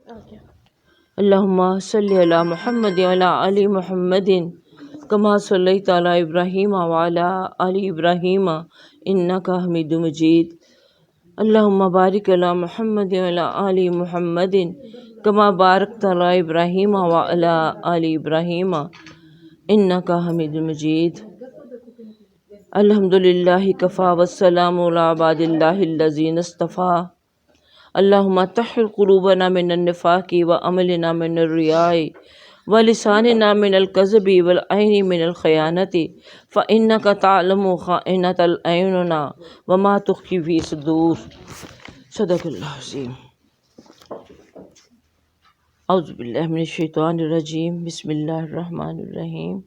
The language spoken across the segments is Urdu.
اللہم صلی علی محمد وعلی آل محمد کما صلیت علی ابراہیم وعلی آل ابراہیم انک حمید مجید اللہم بارک علی محمد وعلی آل محمد کما بارکت علی ابراہیم وعلی آل ابراہیم انک حمید مجید الحمدللہ کفا والسلام علی عباد اللہ الذین اصطفیٰ اللہم طہر قلوبنا من النفاق وعملنا من الریاء ولساننا من الکذب والعین من الخیانت فإنک تعلم خائنۃ الأعین وما تخفی فی صدور صدق اللہ العظیم۔ اعوذ باللہ من الشیطان الرجیم بسم اللہ الرحمن الرحیم۔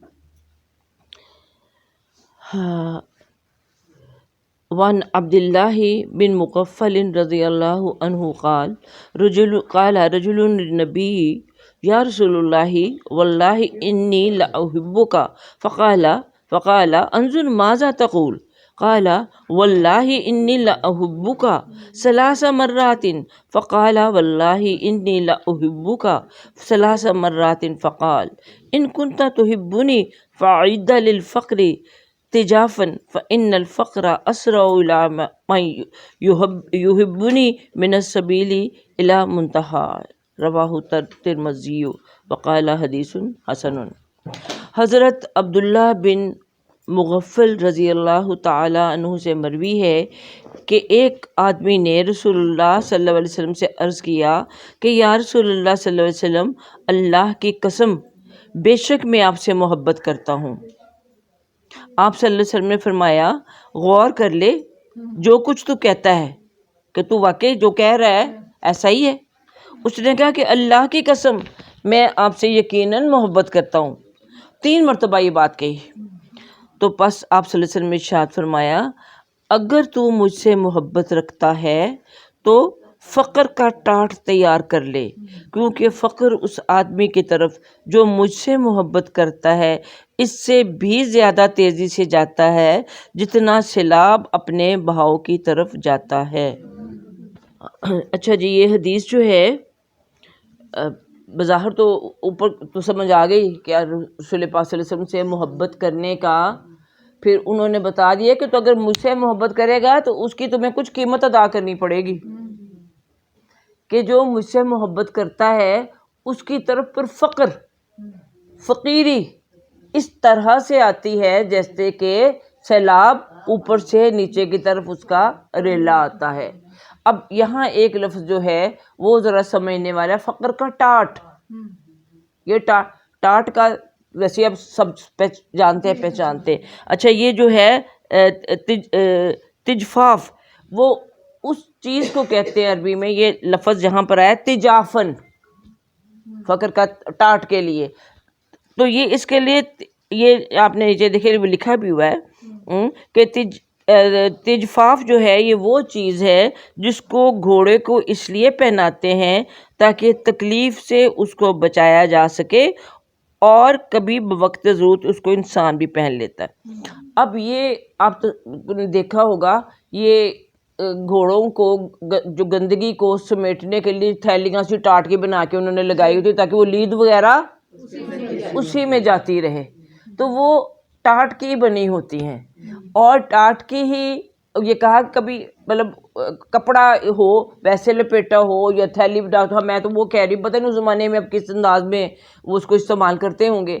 وعن عبد اللہ بن مغفل رضی اللہ عنہ قال رجل للنبی یا رسول اللہ واللہ انی لأحبک فقال انظر ماذا تقول قال واللہ انی لأحبک ثلاث مرات فقال واللہ انی لأحبک ثلاث مرات فقال ان كنت تحبنی فأعد للفقر تجافا فإن الفقر أسرع إلى من يحبني من السبيل إلى منتهى رواہ ترمذی وقال حدیث حسن۔ حضرت عبداللہ بن مغفل رضی اللہ تعالی عنہ سے مروی ہے کہ ایک آدمی نے رسول اللہ صلی اللہ علیہ وسلم سے عرض کیا کہ یا رسول اللہ صلی اللہ علیہ وسلم، اللہ کی قسم بے شک میں آپ سے محبت کرتا ہوں۔ آپ صلی اللہ علیہ وسلم نے فرمایا غور کر لے جو کچھ تو کہتا ہے کہ تو واقعی جو کہہ رہا ہے ایسا ہی ہے۔ اس نے کہا کہ اللہ کی قسم میں آپ سے یقیناً محبت کرتا ہوں۔ 3 مرتبہ یہ بات کہی تو پس آپ صلی اللہ علیہ وسلم نے ارشاد فرمایا اگر تو مجھ سے محبت رکھتا ہے تو فقر کا ٹاٹ تیار کر لے، کیونکہ فقر اس آدمی کی طرف جو مجھ سے محبت کرتا ہے اس سے بھی زیادہ تیزی سے جاتا ہے جتنا سیلاب اپنے بہاؤ کی طرف جاتا ہے۔ اچھا جی، یہ حدیث جو ہے بظاہر تو اوپر تو سمجھ آ گئی کہ رسول پاک صلی اللہ علیہ وسلم سے محبت کرنے کا، پھر انہوں نے بتا دیا کہ تو اگر مجھ سے محبت کرے گا تو اس کی تمہیں کچھ قیمت ادا کرنی پڑے گی، کہ جو مجھ سے محبت کرتا ہے اس کی طرف پر فقیری اس طرح سے آتی ہے جیسے کہ سیلاب اوپر سے نیچے کی طرف اس کا ریلا آتا ہے۔ اب یہاں ایک لفظ جو ہے وہ ذرا سمجھنے والا ہے، فقر کا ٹاٹ۔ یہ ٹاٹ کا ویسے اب سب جانتے ہیں پہچانتے۔ اچھا، یہ جو ہے تجفاف، وہ اس چیز کو کہتے ہیں عربی میں، یہ لفظ جہاں پر آیا تجافن فقر کا ٹاٹ کے لیے، تو یہ اس کے لیے یہ آپ نے نیچے دیکھے لکھا بھی ہوا ہے کہ تجفاف جو ہے یہ وہ چیز ہے جس کو گھوڑے کو اس لیے پہناتے ہیں تاکہ تکلیف سے اس کو بچایا جا سکے، اور کبھی بوقت ضرورت اس کو انسان بھی پہن لیتا ہے۔ اب یہ آپ نے دیکھا ہوگا، یہ گھوڑوں کو جو گندگی کو سمیٹنے کے لیے تھیلیاں سی ٹاٹ کی بنا کے انہوں نے لگائی ہوتی تاکہ وہ لید وغیرہ اسی میں جاتی رہے، تو وہ ٹاٹ کی بنی ہوتی ہیں، اور ٹاٹ کی ہی یہ کہا کبھی مطلب کپڑا ہو ویسے لپیٹا ہو یا تھیلی ڈاکٹر، میں تو وہ کہہ رہی پتہ نہیں اس زمانے میں اب کس انداز میں وہ اس کو استعمال کرتے ہوں گے۔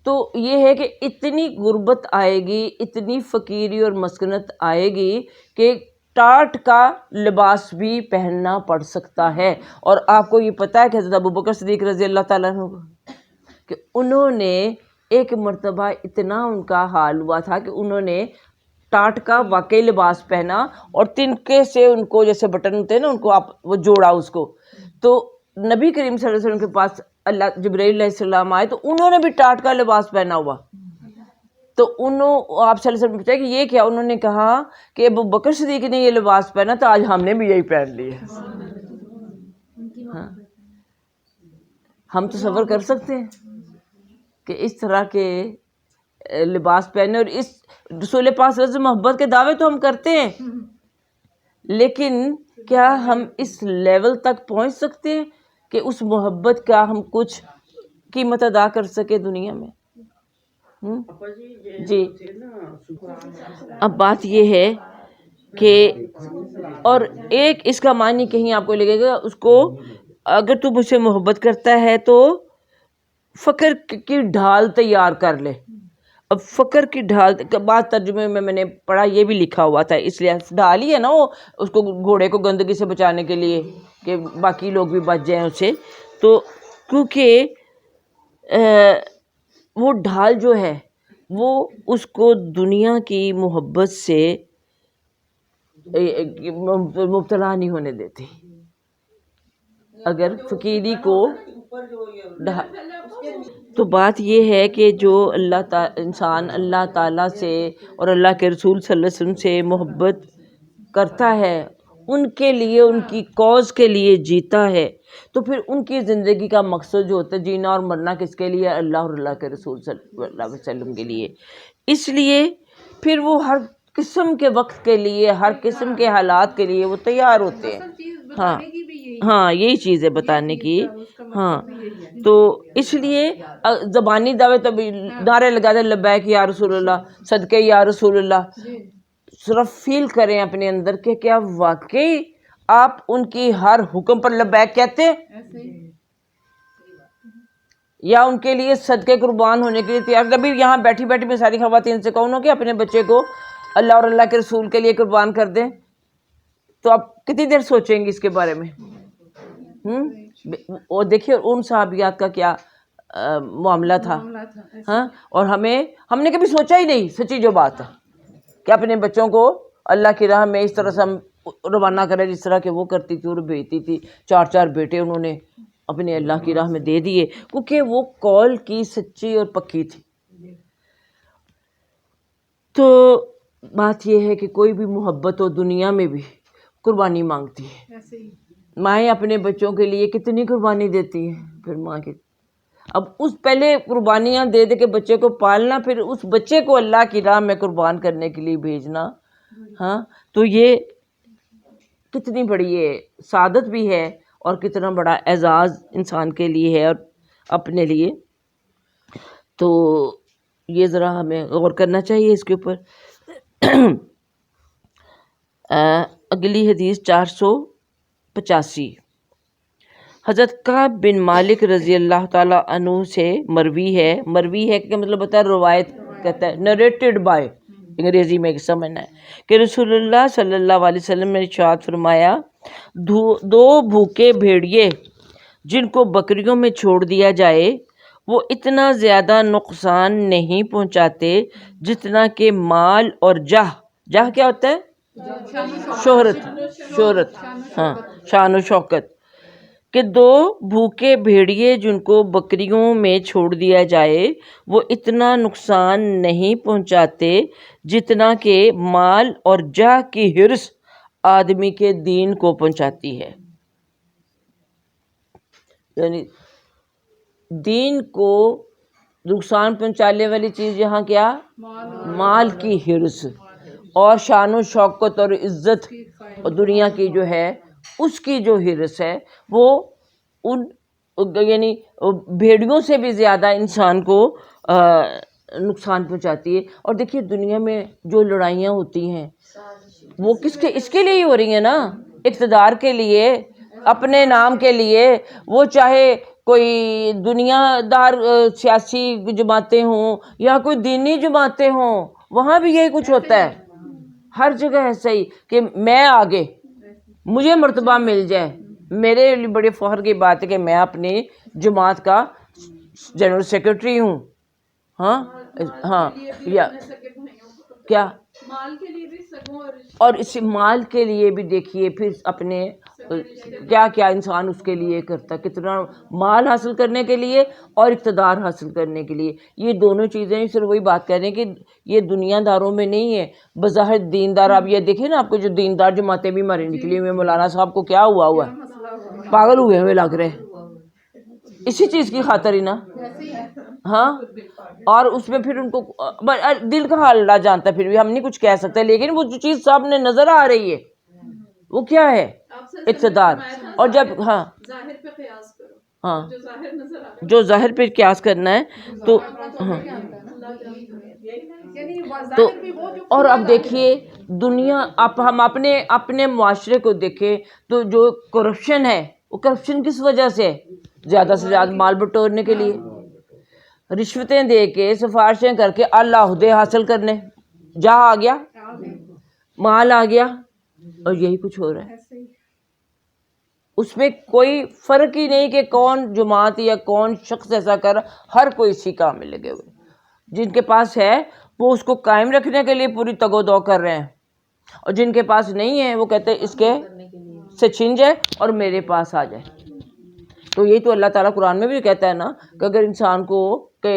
تو یہ ہے کہ اتنی غربت آئے گی، اتنی فقیری اور مسکنت آئے گی کہ ٹاٹ کا لباس بھی پہننا پڑ سکتا ہے۔ اور آپ کو یہ پتہ ہے کہ حضرت ابوبکر صدیق رضی اللہ تعالیٰ عنہ کہ انہوں نے ایک مرتبہ اتنا ان کا حال ہوا تھا کہ انہوں نے ٹاٹ کا واقعی لباس پہنا اور تنکے سے ان کو جیسے بٹن ہوتے ہیں نا ان کو آپ وہ جوڑا اس کو، تو نبی کریم صلی اللہ علیہ وسلم کے پاس اللہ جبرائیل علیہ السلام آئے تو انہوں نے بھی ٹاٹ کا لباس پہنا ہوا، تو آپ صلی اللہ علیہ وسلم نے پوچھا کہ یہ کیا؟ انہوں نے کہا کہ ابو بکر صدیق نے یہ لباس پہنا تو آج ہم نے بھی یہی پہن لیا۔ ہاں، ہم تصور کر سکتے ہیں کہ اس طرح کے لباس پہنے، اور اس رسول پاک صلی اللہ علیہ وسلم محبت کے دعوے تو ہم کرتے ہیں، لیکن کیا ہم اس لیول تک پہنچ سکتے ہیں کہ اس محبت کا ہم کچھ قیمت ادا کر سکے دنیا میں. جی اب بات یہ ہے کہ اور ایک اس کا معنی کہیں آپ کو لگے گا اس کو اگر تو مجھ سے محبت کرتا ہے تو فقر کی ڈھال تیار کر لے. اب فقر کی ڈھال بعض ترجمے میں نے پڑھا یہ بھی لکھا ہوا تھا اس لیے ڈھال ہی ہے نا وہ اس کو گھوڑے کو گندگی سے بچانے کے لیے کہ باقی لوگ بھی بچ جائیں اس سے. تو کیونکہ وہ ڈھال جو ہے وہ اس کو دنیا کی محبت سے مبتلا نہیں ہونے دیتی. اگر فقیری کو تو بات یہ ہے کہ جو انسان اللہ تعالیٰ سے اور اللہ کے رسول صلی اللہ علیہ وسلم سے محبت کرتا ہے ان کے لیے ان کی کاز کے لیے جیتا ہے تو پھر ان کی زندگی کا مقصد جو ہوتا ہے جینا اور مرنا کس کے لیے؟ اللہ اور اللہ کے رسول صلی اللہ علیہ وسلم کے لیے. اس لیے پھر وہ ہر قسم کے وقت کے لیے ہر قسم کے حالات کے لیے وہ تیار ہوتے ہیں. ہاں یہی چیز ہے بتانے کی. ہاں تو اس لیے زبانی دعوے تبھی نعرے لگا دیں لبیک یا رسول اللہ صدقے یا رسول اللہ. صرف فیل کریں اپنے اندر کہ کیا واقعی آپ ان کی ہر حکم پر لبیک کہتے ہیں یا ان کے لیے صدقے قربان ہونے کے لیے تیار. کبھی یہاں بیٹھی بیٹھی میں ساری خواتین سے کہوں نا کہ اپنے بچے کو اللہ اور اللہ کے رسول کے لیے قربان کر دیں تو آپ کتنی دیر سوچیں گے اس کے بارے میں؟ اور دیکھیے ان صحابیات کا کیا معاملہ تھا. ہاں اور ہم نے کبھی سوچا ہی نہیں سچی جو بات ہے کہ اپنے بچوں کو اللہ کی راہ میں اس طرح سے ہم روانہ کریں جس طرح کہ وہ کرتی تھی اور بھیجتی تھی. 4 بیٹے انہوں نے اپنے اللہ کی راہ میں دے دیے کیونکہ وہ قول کی سچی اور پکی تھی. تو بات یہ ہے کہ کوئی بھی محبت ہو دنیا میں بھی قربانی مانگتی ہے. مائیں اپنے بچوں کے لیے کتنی قربانی دیتی ہیں. پھر ماں کی اب اس پہلے قربانیاں دے دے کے بچے کو پالنا پھر اس بچے کو اللہ کی راہ میں قربان کرنے کے لیے بھیجنا. ہاں تو یہ کتنی بڑی یہ سعادت بھی ہے اور کتنا بڑا اعزاز انسان کے لیے ہے اور اپنے لیے. تو یہ ذرا ہمیں غور کرنا چاہیے اس کے اوپر. اگلی حدیث 485 حضرت کعب بن مالک رضی اللہ تعالیٰ عنہ سے مروی ہے کہ مطلب ہوتا ہے روایت کہتا ہے نریٹڈ بائی انگریزی میں سمجھنا ہے کہ رسول اللہ صلی اللہ علیہ وسلم نے ارشاد فرمایا 2 بھوکے بھیڑیے جن کو بکریوں میں چھوڑ دیا جائے وہ اتنا زیادہ نقصان نہیں پہنچاتے جتنا کہ مال اور جاہ کیا ہوتا ہے؟ شہرت ہاں شان و شوکت. کہ 2 بھوکے بھیڑیے جن کو بکریوں میں چھوڑ دیا جائے وہ اتنا نقصان نہیں پہنچاتے جتنا کہ مال اور جاہ کی حرص آدمی کے دین کو پہنچاتی ہے. یعنی دین کو نقصان پہنچانے والی چیز یہاں کیا؟ مال کی حرص اور شان و شوکت اور عزت اور دنیا کی جو ہے اس کی جو حرص ہے وہ ان یعنی بھیڑیوں سے بھی زیادہ انسان کو نقصان پہنچاتی ہے. اور دیکھیے دنیا میں جو لڑائیاں ہوتی ہیں وہ اس کے لیے ہی ہو رہی ہیں نا, اقتدار کے لیے, اپنے نام کے لیے. وہ چاہے کوئی دنیا دار سیاسی جماعتیں ہوں یا کوئی دینی جماعتیں ہوں, وہاں بھی یہی کچھ ہوتا ہے. ہر جگہ ایسا ہی کہ میں آگے, مجھے مرتبہ مل جائے. میرے لیے بڑے فخر کی بات ہے کہ میں اپنی جماعت کا جنرل سیکرٹری ہوں. ہاں یا کیا اور اس مال کے لیے بھی دیکھیے پھر اپنے کیا کیا انسان اس کے لیے کرتا, کتنا مال حاصل کرنے کے لیے اور اقتدار حاصل کرنے کے لیے. یہ دونوں چیزیں صرف وہی بات کہہ رہے ہیں کہ یہ دنیا داروں میں نہیں ہے, بظاہر دیندار. اب یہ دیکھیں نا آپ کو جو دیندار جماعتیں بھی ہماری نکلی ہوئی, مولانا صاحب کو کیا ہوا ہے, پاگل ہوئے ہوئے لگ رہے ہیں اسی چیز کی خاطر ہی نا. ہاں اور اس میں پھر ان کو دل کا حال اللہ جانتا ہے, پھر بھی ہم نہیں کچھ کہہ سکتے. لیکن وہ جو چیز سامنے نظر آ رہی ہے وہ کیا ہے؟ اقتدار. اور جب ہاں جو ظاہر پہ قیاس کرنا ہے تو ہاں تو اور اب دیکھیے دنیا، اب ہم اپنے معاشرے کو دیکھیں تو جو کرپشن ہے وہ کرپشن کس وجہ سے ہے؟ زیادہ سے زیادہ مال بٹورنے کے لیے، رشوتیں دے کے، سفارشیں کر کے اعلیٰ عہدے حاصل کرنے، جہاں آ گیا مال آ گیا، اور یہی کچھ ہو رہا ہے۔ اس میں کوئی فرق ہی نہیں کہ کون جماعت یا کون شخص ایسا کر، ہر کوئی اسی کام میں لگے ہوئے، جن کے پاس ہے وہ اس کو قائم رکھنے کے لیے پوری تگ و دو کر رہے ہیں، اور جن کے پاس نہیں ہے وہ کہتے ہیں اس کے سے چھن جائے اور میرے پاس آ جائے۔ تو یہی تو اللہ تعالیٰ قرآن میں بھی کہتا ہے نا کہ اگر انسان کو کہ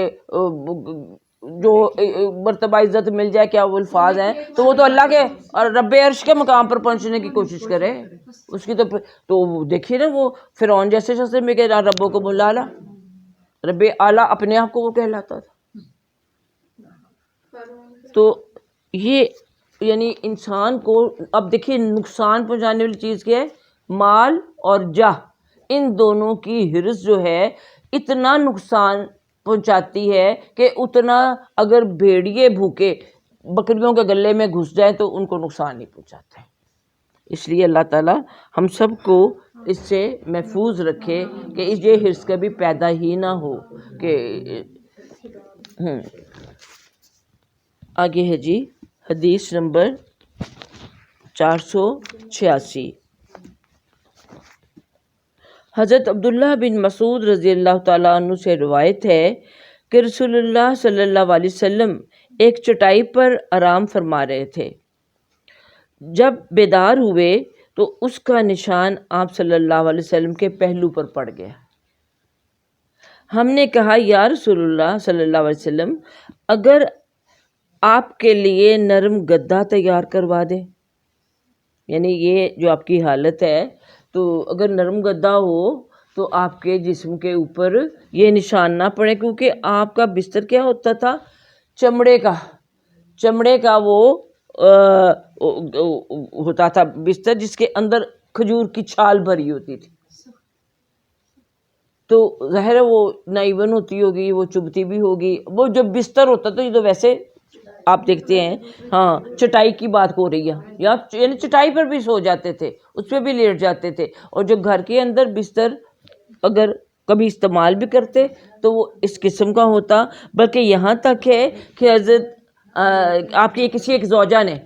جو مرتبہ عزت مل جائے، کیا وہ الفاظ ہیں، تو وہ تو اللہ کے اور رب عرش کے مقام پر پہنچنے کی کوشش کرے، اس کی تو دیکھیے نا وہ فرعون جیسے شخص میں کہ ربوں کو بلا لا، رب اعلیٰ اپنے آپ کو وہ کہلاتا تھا۔ تو یہ یعنی انسان کو اب دیکھیے نقصان پہنچانے والی چیز کیا ہے؟ مال اور جاہ، ان دونوں کی ہرس جو ہے اتنا نقصان پہنچاتی ہے کہ اتنا اگر بھیڑیے بھوکے بکریوں کے گلے میں گھس جائیں تو ان کو نقصان نہیں پہنچاتے۔ اس لیے اللہ تعالیٰ ہم سب کو اس سے محفوظ رکھے کہ یہ ہرس کبھی پیدا ہی نہ ہو کہ آگے ہے جی حدیث نمبر 486۔ حضرت عبداللہ بن مسعود رضی اللہ تعالیٰ عنہ سے روایت ہے کہ رسول اللہ صلی اللہ علیہ وسلم ایک چٹائی پر آرام فرما رہے تھے، جب بیدار ہوئے تو اس کا نشان آپ صلی اللہ علیہ وسلم کے پہلو پر پڑ گیا۔ ہم نے کہا یا رسول اللہ صلی اللہ علیہ وسلم، اگر آپ کے لیے نرم گدا تیار کروا دیں، یعنی یہ جو آپ کی حالت ہے تو اگر نرم گدا ہو تو آپ کے جسم کے اوپر یہ نشان نہ پڑے، کیونکہ آپ کا بستر کیا ہوتا تھا؟ چمڑے کا وہ ہوتا تھا بستر، جس کے اندر کھجور کی چھال بھری ہوتی تھی، تو ظاہر ہے وہ نہ ایون ہوتی ہوگی، وہ چبھتی بھی ہوگی۔ وہ جو بستر ہوتا تھا، یہ تو ویسے آپ دیکھتے ہیں ہاں چٹائی کی بات ہو رہی ہے، یعنی چٹائی پر بھی سو جاتے تھے، اس پہ بھی لیٹ جاتے تھے، اور جو گھر کے اندر بستر اگر کبھی استعمال بھی کرتے تو وہ اس قسم کا ہوتا۔ بلکہ یہاں تک ہے کہ حضرت آپ کی کسی ایک زوجہ نے،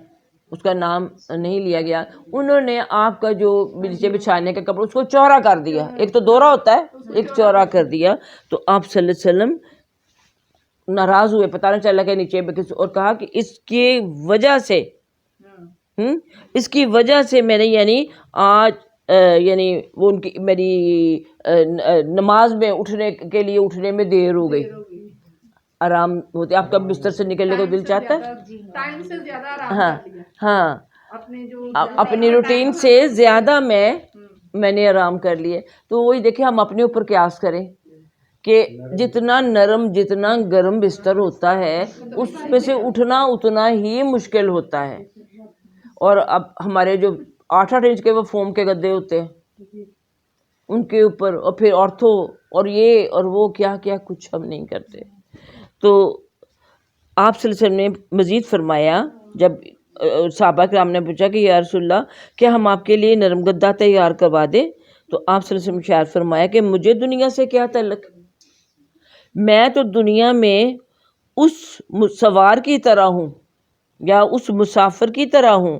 اس کا نام نہیں لیا گیا، انہوں نے آپ کا جو نیچے بچھانے کا کپڑا اس کو چوڑا کر دیا، ایک تو دوہرا ہوتا ہے، ایک چوڑا کر دیا، تو آپ صلی اللہ علیہ وسلم ناراض ہوئے، پتہ نہ چلا کہ نیچے اور کہا کہ اس کی وجہ سے میں نے یعنی آج یعنی وہ ان کی میری نماز میں اٹھنے میں دیر ہو گئی۔ آرام ہوتے آپ کا بستر سے نکلنے کو دل چاہتا ہے، ٹائم سے زیادہ آرام ہاں اپنی روٹین سے زیادہ میں نے آرام کر لیے۔ تو وہی دیکھیں ہم اپنے اوپر قیاس کریں کہ جتنا نرم جتنا گرم بستر ہوتا ہے اس پہ سے اٹھنا اتنا ہی مشکل ہوتا ہے، اور اب ہمارے جو 8-8 انچ کے وہ فوم کے گدے ہوتے ہیں ان کے اوپر، اور پھر آرتھو اور یہ اور وہ کیا کیا کچھ ہم نہیں کرتے۔ تو آپ صلی اللہ علیہ وسلم نے مزید فرمایا، جب صحابہ کرام نے پوچھا کہ یا رسول اللہ کیا ہم آپ کے لیے نرم گدا تیار کروا دیں، تو آپ صلی اللہ علیہ وسلم نے ارشاد فرمایا کہ مجھے دنیا سے کیا تعلق، میں تو دنیا میں اس سوار کی طرح ہوں یا اس مسافر کی طرح ہوں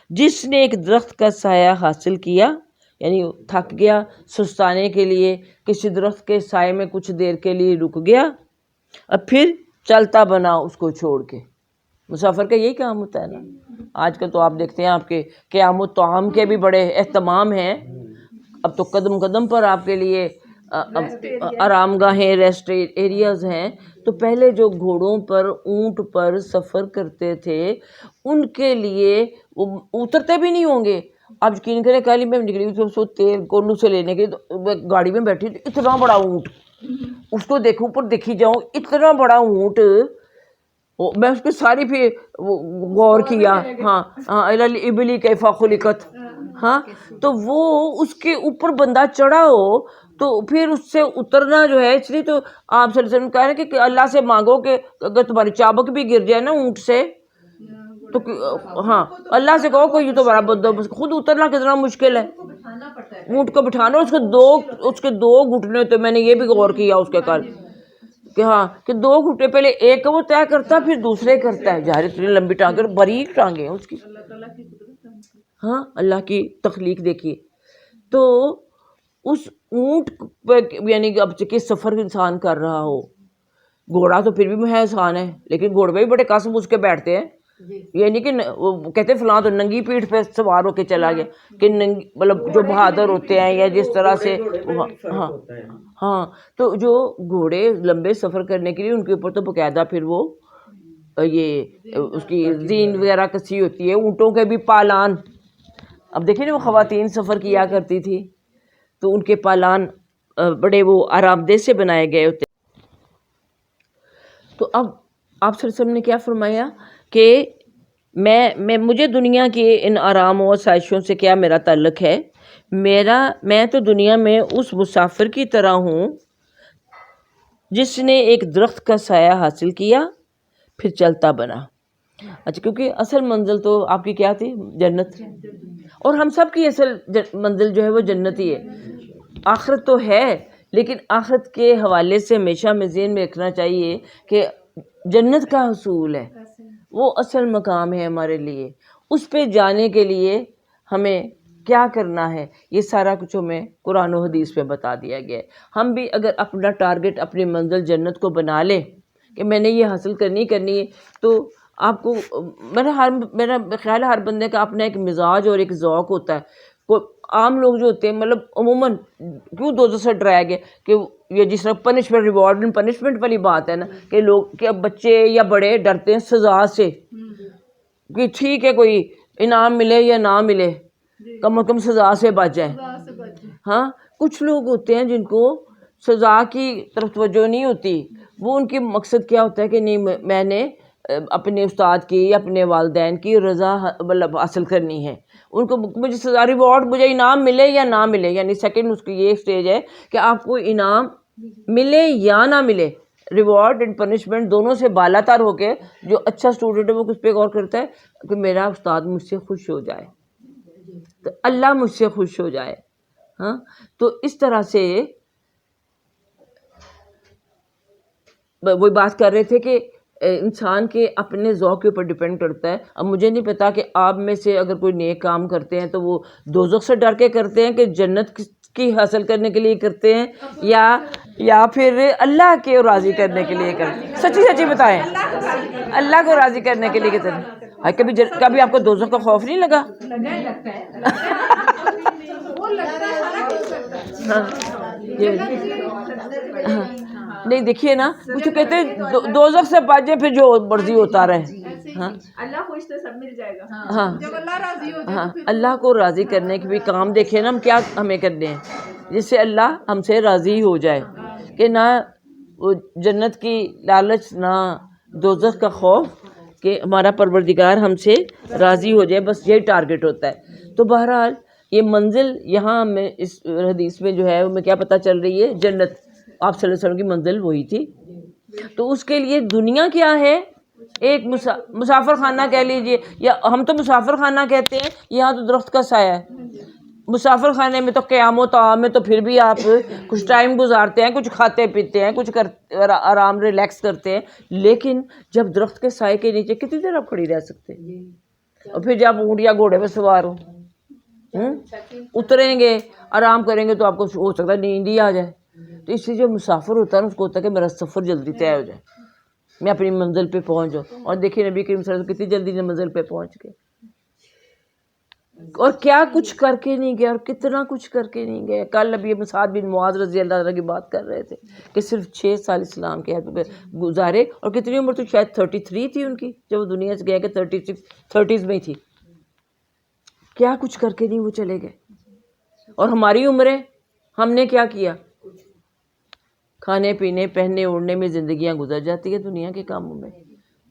جس نے ایک درخت کا سایہ حاصل کیا، یعنی تھک گیا، سستانے کے لیے کسی درخت کے سائے میں کچھ دیر کے لیے رک گیا اور پھر چلتا بنا اس کو چھوڑ کے۔ مسافر کا یہی کام ہوتا ہے نا۔ آج کل تو آپ دیکھتے ہیں آپ کے قیام الطعام کے بھی بڑے اہتمام ہیں، اب تو قدم قدم پر آپ کے لیے آرام گاہیں، ریسٹ ایریاز ہیں۔ تو پہلے جو گھوڑوں پر اونٹ پر سفر کرتے تھے ان کے لیے وہ اترتے بھی نہیں ہوں گے۔ اب یقین کریں کل ہی میں نکلی تھی اس کو تیل کولو سے لینے کے، گاڑی میں بیٹھی تھی، اتنا بڑا اونٹ، اس کو دیکھوں پر دیکھی جاؤں، اتنا بڑا اونٹ، میں اس کی ساری پھر غور کیا، ہاں الابلی کیف خلقت، ہاں تو وہ اس کے اوپر بندہ چڑھا ہو تو پھر اس سے اترنا جو ہے، اس لیے تو آپ صلی اللہ علیہ وسلم کہہ رہے ہیں کہ اللہ سے مانگو کہ اگر تمہاری چابک بھی گر جائے نا اونٹ سے تو ہاں اللہ سے کہو کہ یہ تو بڑا بندوبست، خود اترنا کتنا مشکل ہے، اونٹ کو بٹھانا، اس کے دو گھٹنے ہوتے، میں نے یہ بھی غور کیا اس کے کل کہ ہاں کہ دو گھٹنے، پہلے ایک وہ طے کرتا ہے پھر دوسرے کرتا ہے، ظاہر اتنی لمبی ٹانگیں، باریک ٹانگیں ہیں اس کی، ہاں اللہ کی تخلیق دیکھیے۔ تو اس اونٹ پہ یعنی کہ اب کہ سفر انسان کر رہا ہو، گھوڑا تو پھر بھی آسان ہے، لیکن گھوڑے پہ بھی بڑے قسم اس کے بیٹھتے ہیں، یعنی کہ وہ کہتے ہیں فلاں تو ننگی پیٹھ پہ سوار ہو کے چلا گیا، کہ ننگی مطلب جو بہادر ہوتے ہیں یا جس طرح سے، ہاں ہاں تو جو گھوڑے لمبے سفر کرنے کے لیے ان کے اوپر تو باقاعدہ پھر وہ یہ اس کی زین وغیرہ کسی ہوتی ہے، اونٹوں کے بھی پالان، اب دیکھیں نا وہ خواتین سفر کیا کرتی تھی تو ان کے پالان بڑے وہ آرام دہ سے بنائے گئے ہوتے۔ تو اب آپ صلی اللہ علیہ وسلم نے کیا فرمایا کہ مجھے دنیا کی ان آرام و آسائشوں سے کیا میرا تعلق ہے، میں تو دنیا میں اس مسافر کی طرح ہوں جس نے ایک درخت کا سایہ حاصل کیا پھر چلتا بنا۔ اچھا، کیونکہ اصل منزل تو آپ کی کیا تھی؟ جنت، اور ہم سب کی اصل منزل جو ہے وہ جنت ہی ہے۔ آخرت تو ہے، لیکن آخرت کے حوالے سے ہمیشہ ہمیں ذہن میں رکھنا چاہیے کہ جنت کا حصول ہے، وہ اصل مقام ہے ہمارے لیے، اس پہ جانے کے لیے ہمیں کیا کرنا ہے، یہ سارا کچھ ہمیں قرآن و حدیث میں بتا دیا گیا ہے۔ ہم بھی اگر اپنا ٹارگٹ، اپنی منزل جنت کو بنا لیں کہ میں نے یہ حاصل کرنی ہے، تو آپ کو میرا خیال ہے ہر بندے کا اپنا ایک مزاج اور ایک ذوق ہوتا ہے۔ عام لوگ جو ہوتے ہیں مطلب عموماً کیوں دوزخ سے ڈرایا گیا کہ یہ جس طرح پنشمنٹ، ریوارڈ اینڈ پنشمنٹ والی بات ہے نا، کہ لوگ کہ بچے یا بڑے ڈرتے ہیں سزا سے، کہ ٹھیک ہے کوئی انعام ملے یا نہ ملے، کم از کم سزا سے بچ جائے۔ ہاں کچھ لوگ ہوتے ہیں جن کو سزا کی طرف توجہ نہیں ہوتی، وہ ان کی مقصد کیا ہوتا ہے کہ نہیں میں نے اپنے استاد کی یا اپنے والدین کی رضا مطلب حاصل کرنی ہے، ان کو مجھے سزا، ریوارڈ، مجھے انعام ملے یا نہ ملے، یعنی سیکنڈ اس کی یہ سٹیج ہے کہ آپ کو انعام ملے یا نہ ملے، ریوارڈ اینڈ پنشمنٹ دونوں سے بالا تر ہو کے جو اچھا اسٹوڈنٹ ہے وہ کس پہ غور کرتا ہے کہ میرا استاد مجھ سے خوش ہو جائے، تو اللہ مجھ سے خوش ہو جائے۔ ہاں تو اس طرح سے وہی بات کر رہے تھے کہ انسان کے اپنے ذوق کے اوپر ڈیپینڈ کرتا ہے۔ اب مجھے نہیں پتا کہ آپ میں سے اگر کوئی نیک کام کرتے ہیں تو وہ دوزخ سے ڈر کے کرتے ہیں کہ جنت کی حاصل کرنے کے لیے کرتے ہیں، یا پھر اللہ کے راضی کرنے کے لیے کرتے ہیں؟ سچی بتائیں، اللہ کو راضی کرنے کے لیے کرتے ہیں؟ کبھی آپ کو دوزخ کا خوف نہیں لگا؟ نہیں دیکھیے نا، کچھ کہتے ہیں دوزخ سے بچ جائے پھر جو مرضی ہوتا رہے، ہاں اللہ خوش تو سب مل جائے گا، ہاں جب اللہ راضی ہو ہاں اللہ کو راضی کرنے کے بھی کام دیکھیں نا، ہم کیا ہمیں کرنے ہیں جس سے اللہ ہم سے راضی ہو جائے، کہ نہ وہ جنت کی لالچ نہ دوزخ کا خوف، کہ ہمارا پروردگار ہم سے راضی ہو جائے، بس یہی ٹارگٹ ہوتا ہے۔ تو بہرحال یہ منزل یہاں میں اس حدیث میں جو ہے ہمیں کیا پتہ چل رہی ہے؟ جنت، آپ صلی اللہ علیہ وسلم کی منزل وہی تھی۔ تو اس کے لیے دنیا کیا ہے؟ ایک مسافر خانہ کہہ لیجئے، یا ہم تو مسافر خانہ کہتے ہیں، یہاں تو درخت کا سایہ ہے۔ مسافر خانے میں تو قیام و طعام میں تو پھر بھی آپ کچھ ٹائم گزارتے ہیں، کچھ کھاتے پیتے ہیں، کچھ آرام ریلیکس کرتے ہیں، لیکن جب درخت کے سائے کے نیچے کتنی دیر آپ کھڑی رہ سکتے ہیں؟ اور پھر جب اونٹ یا گھوڑے پہ سوار ہو اتریں گے، آرام کریں گے تو آپ کو ہو سکتا ہے نیند ہی آ جائے۔ تو اس لیے جو مسافر ہوتا ہے نا اس کو ہوتا ہے کہ میرا سفر جلدی طے ہو جائے، میں اپنی منزل پہ پہنچ جاؤں۔ اور دیکھیے نبی کریم صلی اللہ علیہ وسلم کتنی جلدی منزل پہ پہنچ گئے، اور کیا کچھ کر کے نہیں گئے، اور کتنا کچھ کر کے نہیں گئے۔ کل ابھی سعد بن معاذ رضی اللہ عنہ کی بات کر رہے تھے کہ صرف 6 سال اسلام کے گزارے، اور کتنی عمر تو شاید 33 تھی ان کی جب وہ دنیا سے گئے، کہ 30s میں ہی تھی۔ کیا کچھ کر کے نہیں وہ چلے گئے، اور ہماری عمریں ہم نے کیا کیا؟ کھانے پینے پہننے اوڑھنے میں زندگیاں گزر جاتی ہے دنیا کے کاموں میں،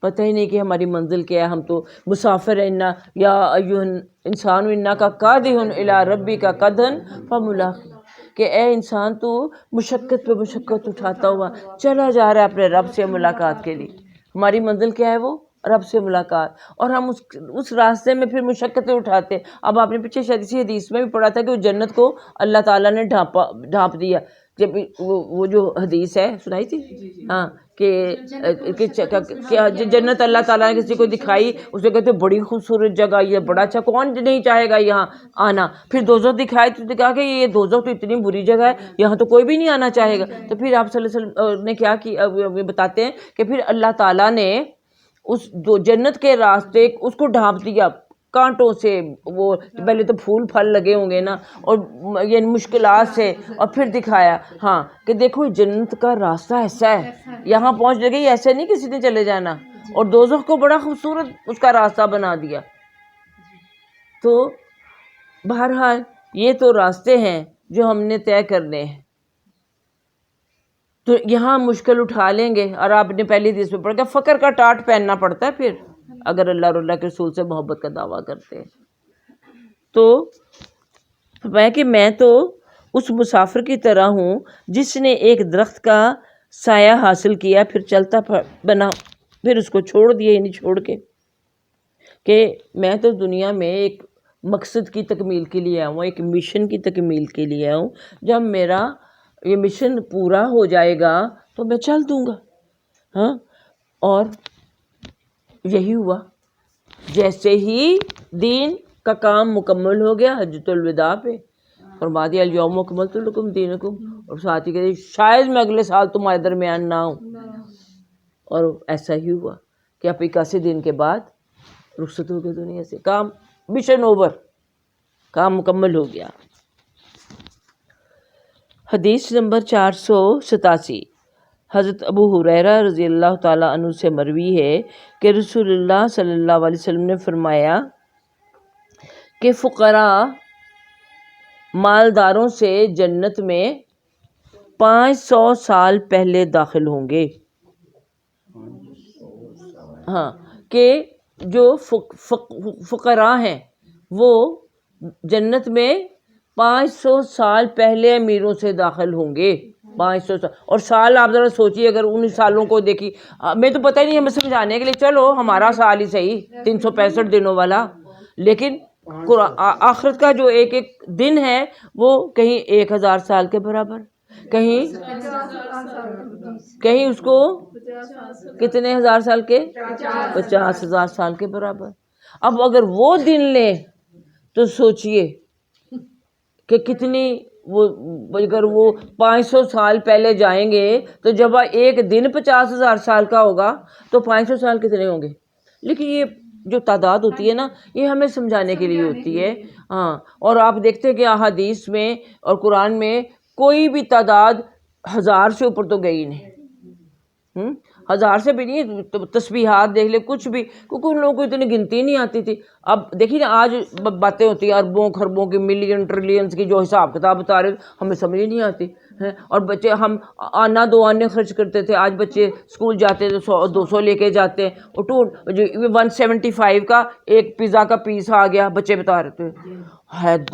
پتہ ہی نہیں کہ ہماری منزل کیا ہے۔ ہم تو مسافر ہیں، یا ایھا انسان انک کادح الی ربک کدحا فملاقیہ، کہ اے انسان تو مشقت پہ مشقت اٹھاتا ہوا چلا جا رہا ہے اپنے رب سے ملاقات کے لیے. ہماری منزل کیا ہے؟ وہ رب سے ملاقات. اور ہم اس راستے میں پھر مشقتیں اٹھاتے. اب آپ نے پیچھے شاید اسی حدیث میں بھی پڑھا تھا کہ وہ جنت کو اللہ تعالیٰ نے ڈھانپ دیا. جب وہ جو حدیث ہے سنائی تھی ہاں کہ جنت اللہ تعالیٰ نے کسی کو دکھائی, اس نے کہتے بڑی خوبصورت جگہ, یہ بڑا اچھا, کون نہیں چاہے گا یہاں آنا. پھر دوزخ دکھائی تو کہا کہ یہ دوزخ تو اتنی بری جگہ ہے, یہاں تو کوئی بھی نہیں آنا چاہے گا. تو پھر آپ صلی اللہ علیہ وسلم نے کیا کیا بتاتے ہیں کہ پھر اللہ تعالیٰ نے اس جنت کے راستے اس کو ڈھانپ دیا کانٹوں سے. وہ پہلے تو پھول پھل لگے ہوں گے نا, اور یہ مشکلات سے, اور پھر دکھایا ہاں کہ دیکھو جنت کا راستہ ایسا ہے, یہاں پہنچ گئی, ایسے نہیں کسی نے چلے جانا. اور دوزخ کو بڑا خوبصورت اس کا راستہ بنا دیا. تو بہرحال یہ تو راستے ہیں جو ہم نے طے کرنے ہیں. تو یہاں مشکل اٹھا لیں گے. اور آپ نے پہلی حدیث میں پڑھا کہ فقر کا ٹاٹ پہننا پڑتا ہے پھر اگر اللہ اور اللہ کے رسول سے محبت کا دعویٰ کرتے ہیں. تو میں تو اس مسافر کی طرح ہوں جس نے ایک درخت کا سایہ حاصل کیا, پھر چلتا بنا, پھر اس کو چھوڑ دیا, یعنی چھوڑ کے کہ میں تو دنیا میں ایک مقصد کی تکمیل کے لیے آیا ہوں, ایک مشن کی تکمیل کے لیے آیا ہوں. جب میرا یہ مشن پورا ہو جائے گا تو میں چل دوں گا. ہاں, اور یہی ہوا. جیسے ہی دین کا کام مکمل ہو گیا حجۃ الوداع پہ فرما دیا الیوم اکملت لکم دینکم, اور ساتھ ہی کہ شاید میں اگلے سال تمہارے درمیان نہ ہوں. اور ایسا ہی ہوا کہ آپ 81 دن کے بعد رخصت ہو گئے دنیا سے. کام مشن اوور, کام مکمل ہو گیا. حدیث نمبر 487 حضرت ابو ہریرہ رضی اللہ تعالیٰ عنہ سے مروی ہے کہ رسول اللہ صلی اللہ علیہ وسلم نے فرمایا کہ فقراء مالداروں سے جنت میں 500 سال پہلے داخل ہوں گے. ہاں کہ جو فقراء ہیں وہ جنت میں 500 سال پہلے امیروں سے داخل ہوں گے. 500 سال, اور سال آپ ذرا سوچیے, اگر ان سالوں کو دیکھی, میں تو پتہ نہیں ہمیں سمجھانے کے لیے چلو ہمارا سال ہی صحیح 365 دنوں والا, لیکن آخرت کا جو ایک ایک دن ہے وہ کہیں 1000 سال کے برابر, کہیں اس کو کتنے ہزار سال کے 50,000 سال کے برابر. اب اگر وہ دن لیں تو سوچئے کہ کتنی وہ, اگر وہ 500 سال پہلے جائیں گے تو جب ایک دن 50,000 سال کا ہوگا تو 500 سال کتنے ہوں گے. لیکن یہ جو تعداد ہوتی ہے نا, یہ ہمیں سمجھانے کے لیے ہوتی ہے. ہاں, اور آپ دیکھتے ہیں کہ احادیث میں اور قرآن میں کوئی بھی تعداد 1000 سے اوپر تو گئی نہیں. 1000 سے بھی نہیں, تسبیحات دیکھ لے, کچھ بھی, کیونکہ ان لوگوں کو اتنی گنتی نہیں آتی تھی. اب دیکھیے نا آج باتیں ہوتی ہیں اربوں خربوں کی, ملین ٹریلینز کی, جو حساب کتاب بتا رہے ہمیں سمجھ نہیں آتی ہیں. اور بچے ہم آنا 2 آنے خرچ کرتے تھے, آج بچے اسکول جاتے تو 100-200 لے کے جاتے ہیں. اور 175 کا ایک پیزا کا پیس آ گیا, بچے بتا رہے تھے.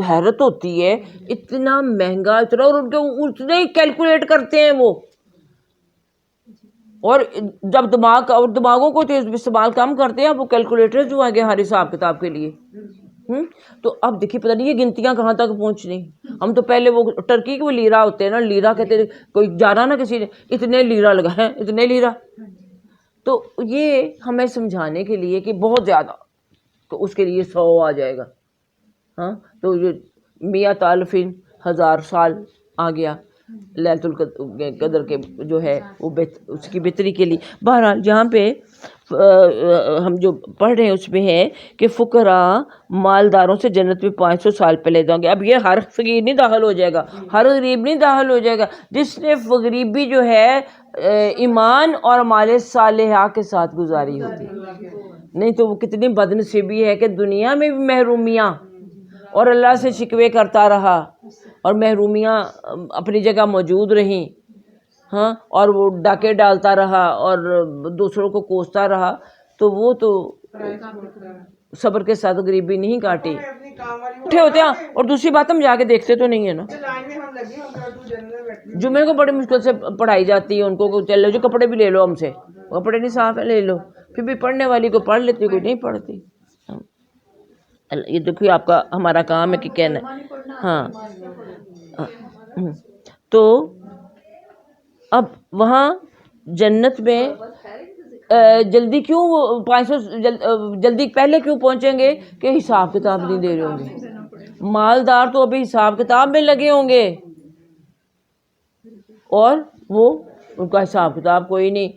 حیرت ہوتی ہے, اتنا مہنگا, اتنا, اور ان کے اتنے ہی کیلکولیٹ کرتے ہیں وہ. اور جب دماغوں کو تو استعمال کم کرتے ہیں, وہ کیلکولیٹر جو آگے ہر حساب کتاب کے لیے. تو اب دیکھیے پتہ نہیں یہ گنتیاں کہاں تک پہنچنی. ہم تو پہلے وہ ٹرکی کے وہ لیرا ہوتے ہیں نا, لیرا کہتے ہیں, کوئی جانا نا کسی نے اتنے لیرا لگا ہے, اتنے لیرا. تو یہ ہمیں سمجھانے کے لیے کہ بہت زیادہ, تو اس کے لیے 100 آ جائے گا. ہاں, تو یہ 100,000 سال آ گیا لیلۃ القدر کے جو ہے وہ اس کی بہتری کے لیے. بہرحال یہاں پہ ہم جو پڑھ رہے ہیں اس میں ہے کہ فقراء مالداروں سے جنت میں 500 سال پہلے جائیں گے. اب یہ ہر فقیر نہیں داخل ہو جائے گا, ہر غریب نہیں داخل ہو جائے گا. جس نے غریبی جو ہے ایمان اور مال صالحہ کے ساتھ گزاری ہوتی, نہیں تو وہ کتنی بد نصیبی ہے کہ دنیا میں بھی محرومیاں اور اللہ سے شکوے کرتا رہا, اور محرومیاں اپنی جگہ موجود رہیں. ہاں, اور وہ ڈاکے ڈالتا رہا اور دوسروں کو کوستا رہا, تو وہ تو صبر کے ساتھ غریبی نہیں کاٹی. اٹھے ہوتے ہیں اور دوسری بات ہم جا کے دیکھتے تو نہیں ہے نا. جمعے کو بڑی مشکل سے پڑھائی جاتی ہے ان کو, چلو جو کپڑے بھی لے لو ہم سے, کپڑے نہیں صاف ہے لے لو, پھر بھی پڑھنے والی کو پڑھ لیتی کوئی نہیں پڑھتی. یہ دیکھیے آپ کا ہمارا کام ہے کہ کہنا ہاں. تو اب وہاں جنت میں جلدی کیوں 500 جلدی پہلے کیوں پہنچیں گے کہ حساب کتاب نہیں دے رہے ہوں گے. مالدار تو ابھی حساب کتاب میں لگے ہوں گے اور وہ ان کا حساب کتاب کوئی نہیں,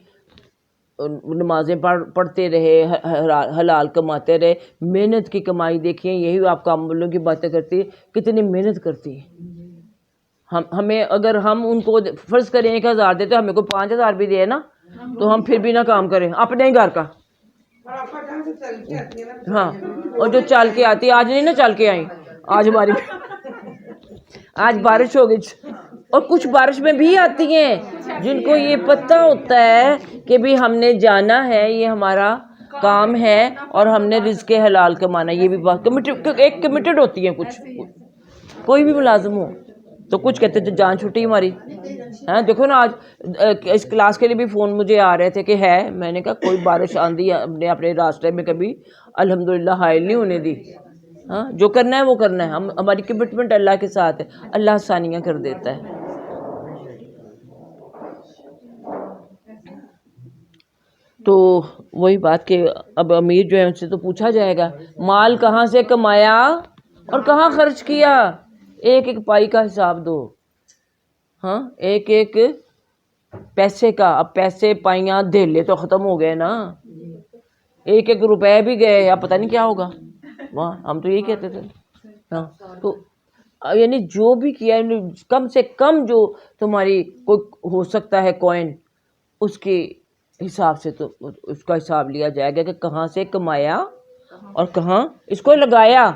نمازیں پڑھتے رہے, حلال کماتے رہے, محنت کی کمائی دیکھیں. یہی آپ کام والوں کی باتیں کرتی ہے, کتنی محنت کرتی ہے. ہمیں اگر ہم ان کو فرض کریں 1000 دیتے, ہمیں کوئی 5000 بھی دے نا تو ہم پھر بھی نہ کام کریں اپنے ہی گھر کا. ہاں, اور جو چل کے آتی, آج نہیں نا چل کے آئیں, آج ہماری آج بارش ہو گئی, اور کچھ بارش میں بھی آتی ہیں جن کو یہ پتہ ہوتا ہے کہ بھی ہم نے جانا ہے, یہ ہمارا کام ہے اور ہم نے رزق حلال کمانا. یہ بھی بات ایک کمیٹڈ ہوتی ہیں. کچھ کوئی بھی ملازم ہو تو کچھ کہتے تھے جان چھٹی ہماری. ہاں دیکھو نا, آج اس کلاس کے لیے بھی فون مجھے آ رہے تھے کہ ہے, میں نے کہا کوئی بارش آندھی نے اپنے راستے میں کبھی الحمدللہ حائل نہیں ہونے دی. ہاں, جو کرنا ہے وہ کرنا ہے. ہماری کمٹمنٹ اللہ کے ساتھ ہے, اللہ آسانیاں کر دیتا ہے. تو وہی بات کہ اب امیر جو ہے ان سے تو پوچھا جائے گا مال کہاں سے کمایا اور کہاں خرچ کیا, ایک ایک پائی کا حساب دو. ہاں, ایک ایک پیسے کا. اب پیسے پائیاں دھیلے تو ختم ہو گئے نا, ایک ایک روپے بھی گئے, اب پتہ نہیں کیا ہوگا وہاں. ہم تو یہی کہتے تھے. ہاں, تو یعنی جو بھی کیا, کم سے کم جو تمہاری کوئی ہو سکتا ہے کوئن, اس کے حساب سے تو اس کا حساب لیا جائے گا کہ کہاں سے کمایا اور کہاں اس کو لگایا.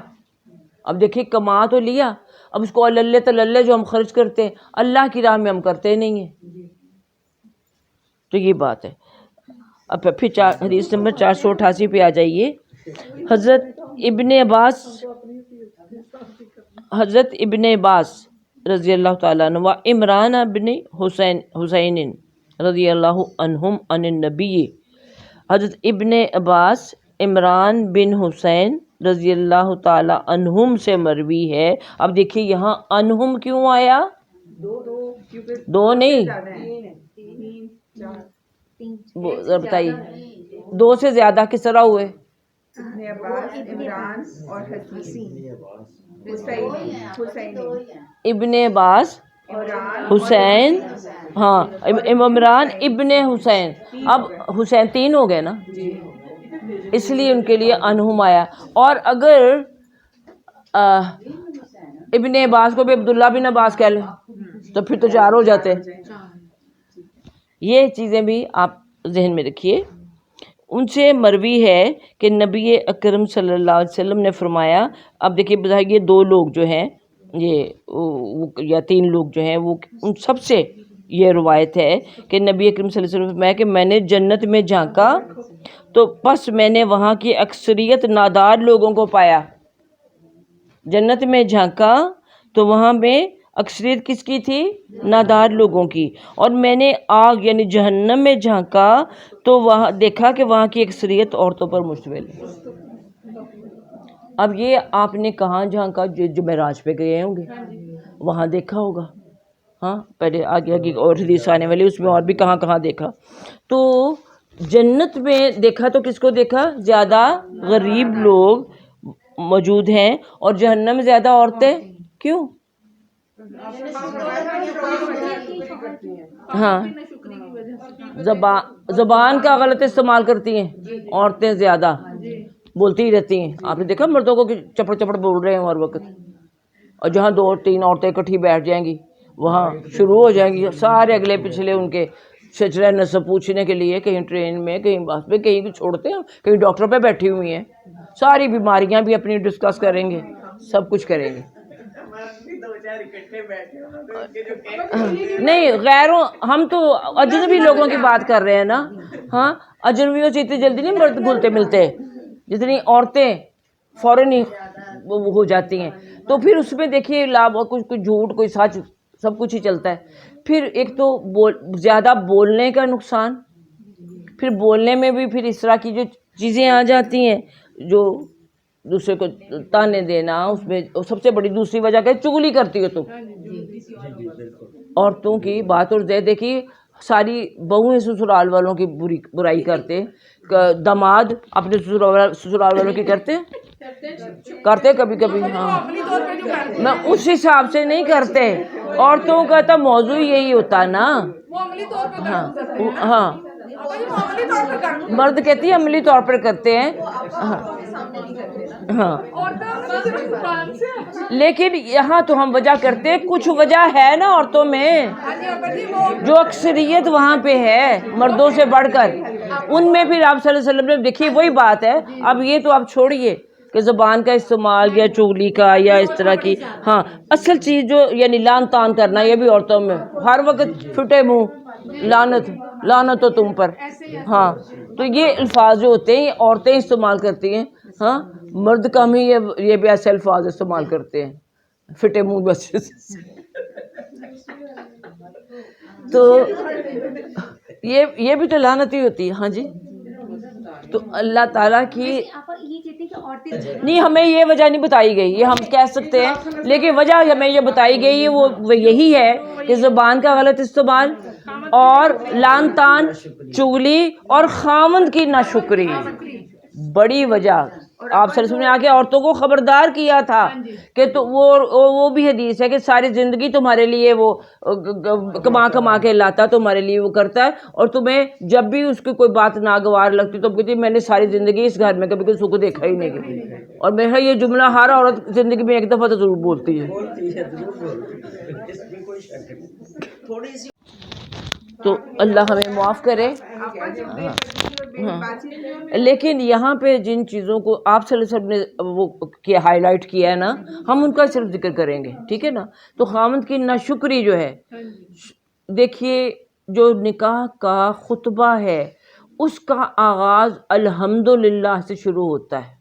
اب دیکھیے کما تو لیا, اب اس کو اللہ تللے جو ہم خرچ کرتے ہیں اللہ کی راہ میں ہم کرتے نہیں ہیں. تو یہ بات ہے. اب پھر حدیث نمبر 488 پہ آ جائیے. حضرت ابن عباس رضی اللہ تعالیٰ عنہ و عمران بن حسین رضی اللہ عنہم عن النبی. حضرت ابن عباس عمران بن حسین رضی اللہ تعالی عنہم سے مروی ہے. اب دیکھیے یہاں عنہم کیوں آیا, دو نہیں, بتائیے 2 سے زیادہ کس طرح ہوئے؟ ابن عباس حسین, ہاں عمران ابن حسین. اب حسین 3 ہو گئے نا, اس لیے ان کے لیے عنہم آیا. اور اگر ابن عباس کو بھی عبداللہ بن عباس کہہ لیں تو پھر تو 4 ہو جاتے. یہ چیزیں بھی آپ ذہن میں رکھیے. ان سے مروی ہے کہ نبی اکرم صلی اللہ علیہ وسلم نے فرمایا. اب دیکھیے بتائیے 2 لوگ جو ہیں یہ یا 3 لوگ جو ہیں وہ ان سب سے یہ روایت ہے کہ نبی اکرم صلی اللہ علیہ وسلم نے فرمایا کہ میں نے جنت میں جھانکا تو پس میں نے وہاں کی اکثریت نادار لوگوں کو پایا. جنت میں جھانکا تو وہاں میں اکثریت کس کی تھی؟ نادار لوگوں کی. اور میں نے آگ یعنی جہنم میں جھانکا تو وہاں دیکھا کہ وہاں کی اکثریت عورتوں پر مشتمل ہے. اب یہ آپ نے کہاں جھانکا؟ جو معراج پہ گئے ہوں گے وہاں دیکھا ہوگا. ہاں, پہلے آگے اور حدیث آنے والی اس میں اور بھی کہاں کہاں دیکھا. تو جنت میں دیکھا تو کس کو دیکھا؟ زیادہ غریب لوگ موجود ہیں, اور جہنم میں زیادہ عورتیں. کیوں؟ ہاں, زبان کا غلط استعمال کرتی ہیں عورتیں, زیادہ بولتی ہی رہتی ہیں. آپ نے دیکھا مردوں کو کہ چپڑ چپڑ بول رہے ہیں ہر وقت, اور جہاں 2-3 عورتیں اکٹھی بیٹھ جائیں گی وہاں شروع ہو جائیں گی سارے اگلے پچھلے ان کے شجرہ نسب پوچھنے کے لیے. کہیں ٹرین میں, کہیں بس میں, کہیں چھوڑتے ہیں, کہیں ڈاکٹر پہ بیٹھی ہوئی ہیں, ساری بیماریاں بھی اپنی ڈسکس کریں گے, سب کچھ کریں گے. نہیں غیروں, ہم تو اجنبی لوگوں کی بات کر رہے ہیں نا. ہاں, اجنبیوں سے اتنی جلدی نہیں مرد گھلتے ملتے جتنی عورتیں فوراً ہی وہ ہو جاتی ہیں. تو پھر اس میں دیکھیے کوئی جھوٹ کوئی سچ سب کچھ ہی چلتا ہے. پھر ایک تو زیادہ بولنے کا نقصان, پھر بولنے میں بھی پھر اس طرح کی جو چیزیں آ جاتی ہیں جو دوسرے کو تانے دینا, اس میں سب سے بڑی دوسری وجہ کہ چغلی کرتی ہو تم. عورتوں کی بات اور دیکھیے ساری بہویں سسرال والوں کی برائی کرتے, داماد اپنے سسرال والوں کی کرتے کبھی کبھی. ہاں میں اس حساب سے نہیں کرتے, عورتوں کا تو موضوع یہی ہوتا نا. ہاں ہاں مرد کہتی ہے عملی طور پر کرتے ہیں. ہاں لیکن یہاں تو ہم وجہ کرتے, کچھ وجہ ہے نا عورتوں میں جو اکثریت وہاں پہ ہے مردوں سے بڑھ کر, ان میں پھر آپ صلی اللہ علیہ وسلم نے دیکھیے وہی بات ہے. اب یہ تو آپ چھوڑیے کہ زبان کا استعمال یا چغلی کا یا اس طرح کی, ہاں اصل چیز جو یعنی لان تان کرنا یہ بھی عورتوں میں ہر وقت پھٹے منہ, لعنت ہو تم پر. ہاں تو یہ الفاظ جو ہوتے ہیں یہ عورتیں استعمال کرتی ہیں. ہاں مرد کم ہی یہ بھی ایسے الفاظ استعمال کرتے ہیں, پھٹے منہ بس. تو یہ بھی تو لعنت ہی ہوتی ہے. ہاں جی تو اللہ تعالیٰ کی نہیں, ہمیں یہ وجہ نہیں بتائی گئی, یہ ہم کہہ سکتے ہیں لیکن وجہ ہمیں یہ بتائی گئی ہے وہ یہی ہے کہ زبان کا غلط استعمال اور لعن طعن, چغلی اور خاوند کی ناشکری بڑی وجہ. آپ صلی اللہ علیہ وسلم نے آگے عورتوں کو خبردار کیا تھا کہ تو وہ بھی حدیث ہے کہ ساری زندگی تمہارے لیے وہ کما کے لاتا, تمہارے لیے وہ کرتا ہے, اور تمہیں جب بھی اس کی کوئی بات ناگوار لگتی تو کہتی میں نے ساری زندگی اس گھر میں کبھی کسی کو دیکھا ہی نہیں. اور میرا یہ جملہ ہر عورت زندگی میں ایک دفعہ تو ضرور بولتی ہے. تو اللہ ہمیں معاف کرے. لیکن یہاں پہ جن چیزوں کو آپ صلی اللہ علیہ وسلم نے وہ کیا ہائی لائٹ کیا ہے نا, ہم ان کا صرف ذکر کریں گے, ٹھیک ہے نا. تو خاوند کی ناشکری جو ہے, دیکھیے جو نکاح کا خطبہ ہے اس کا آغاز الحمدللہ سے شروع ہوتا ہے.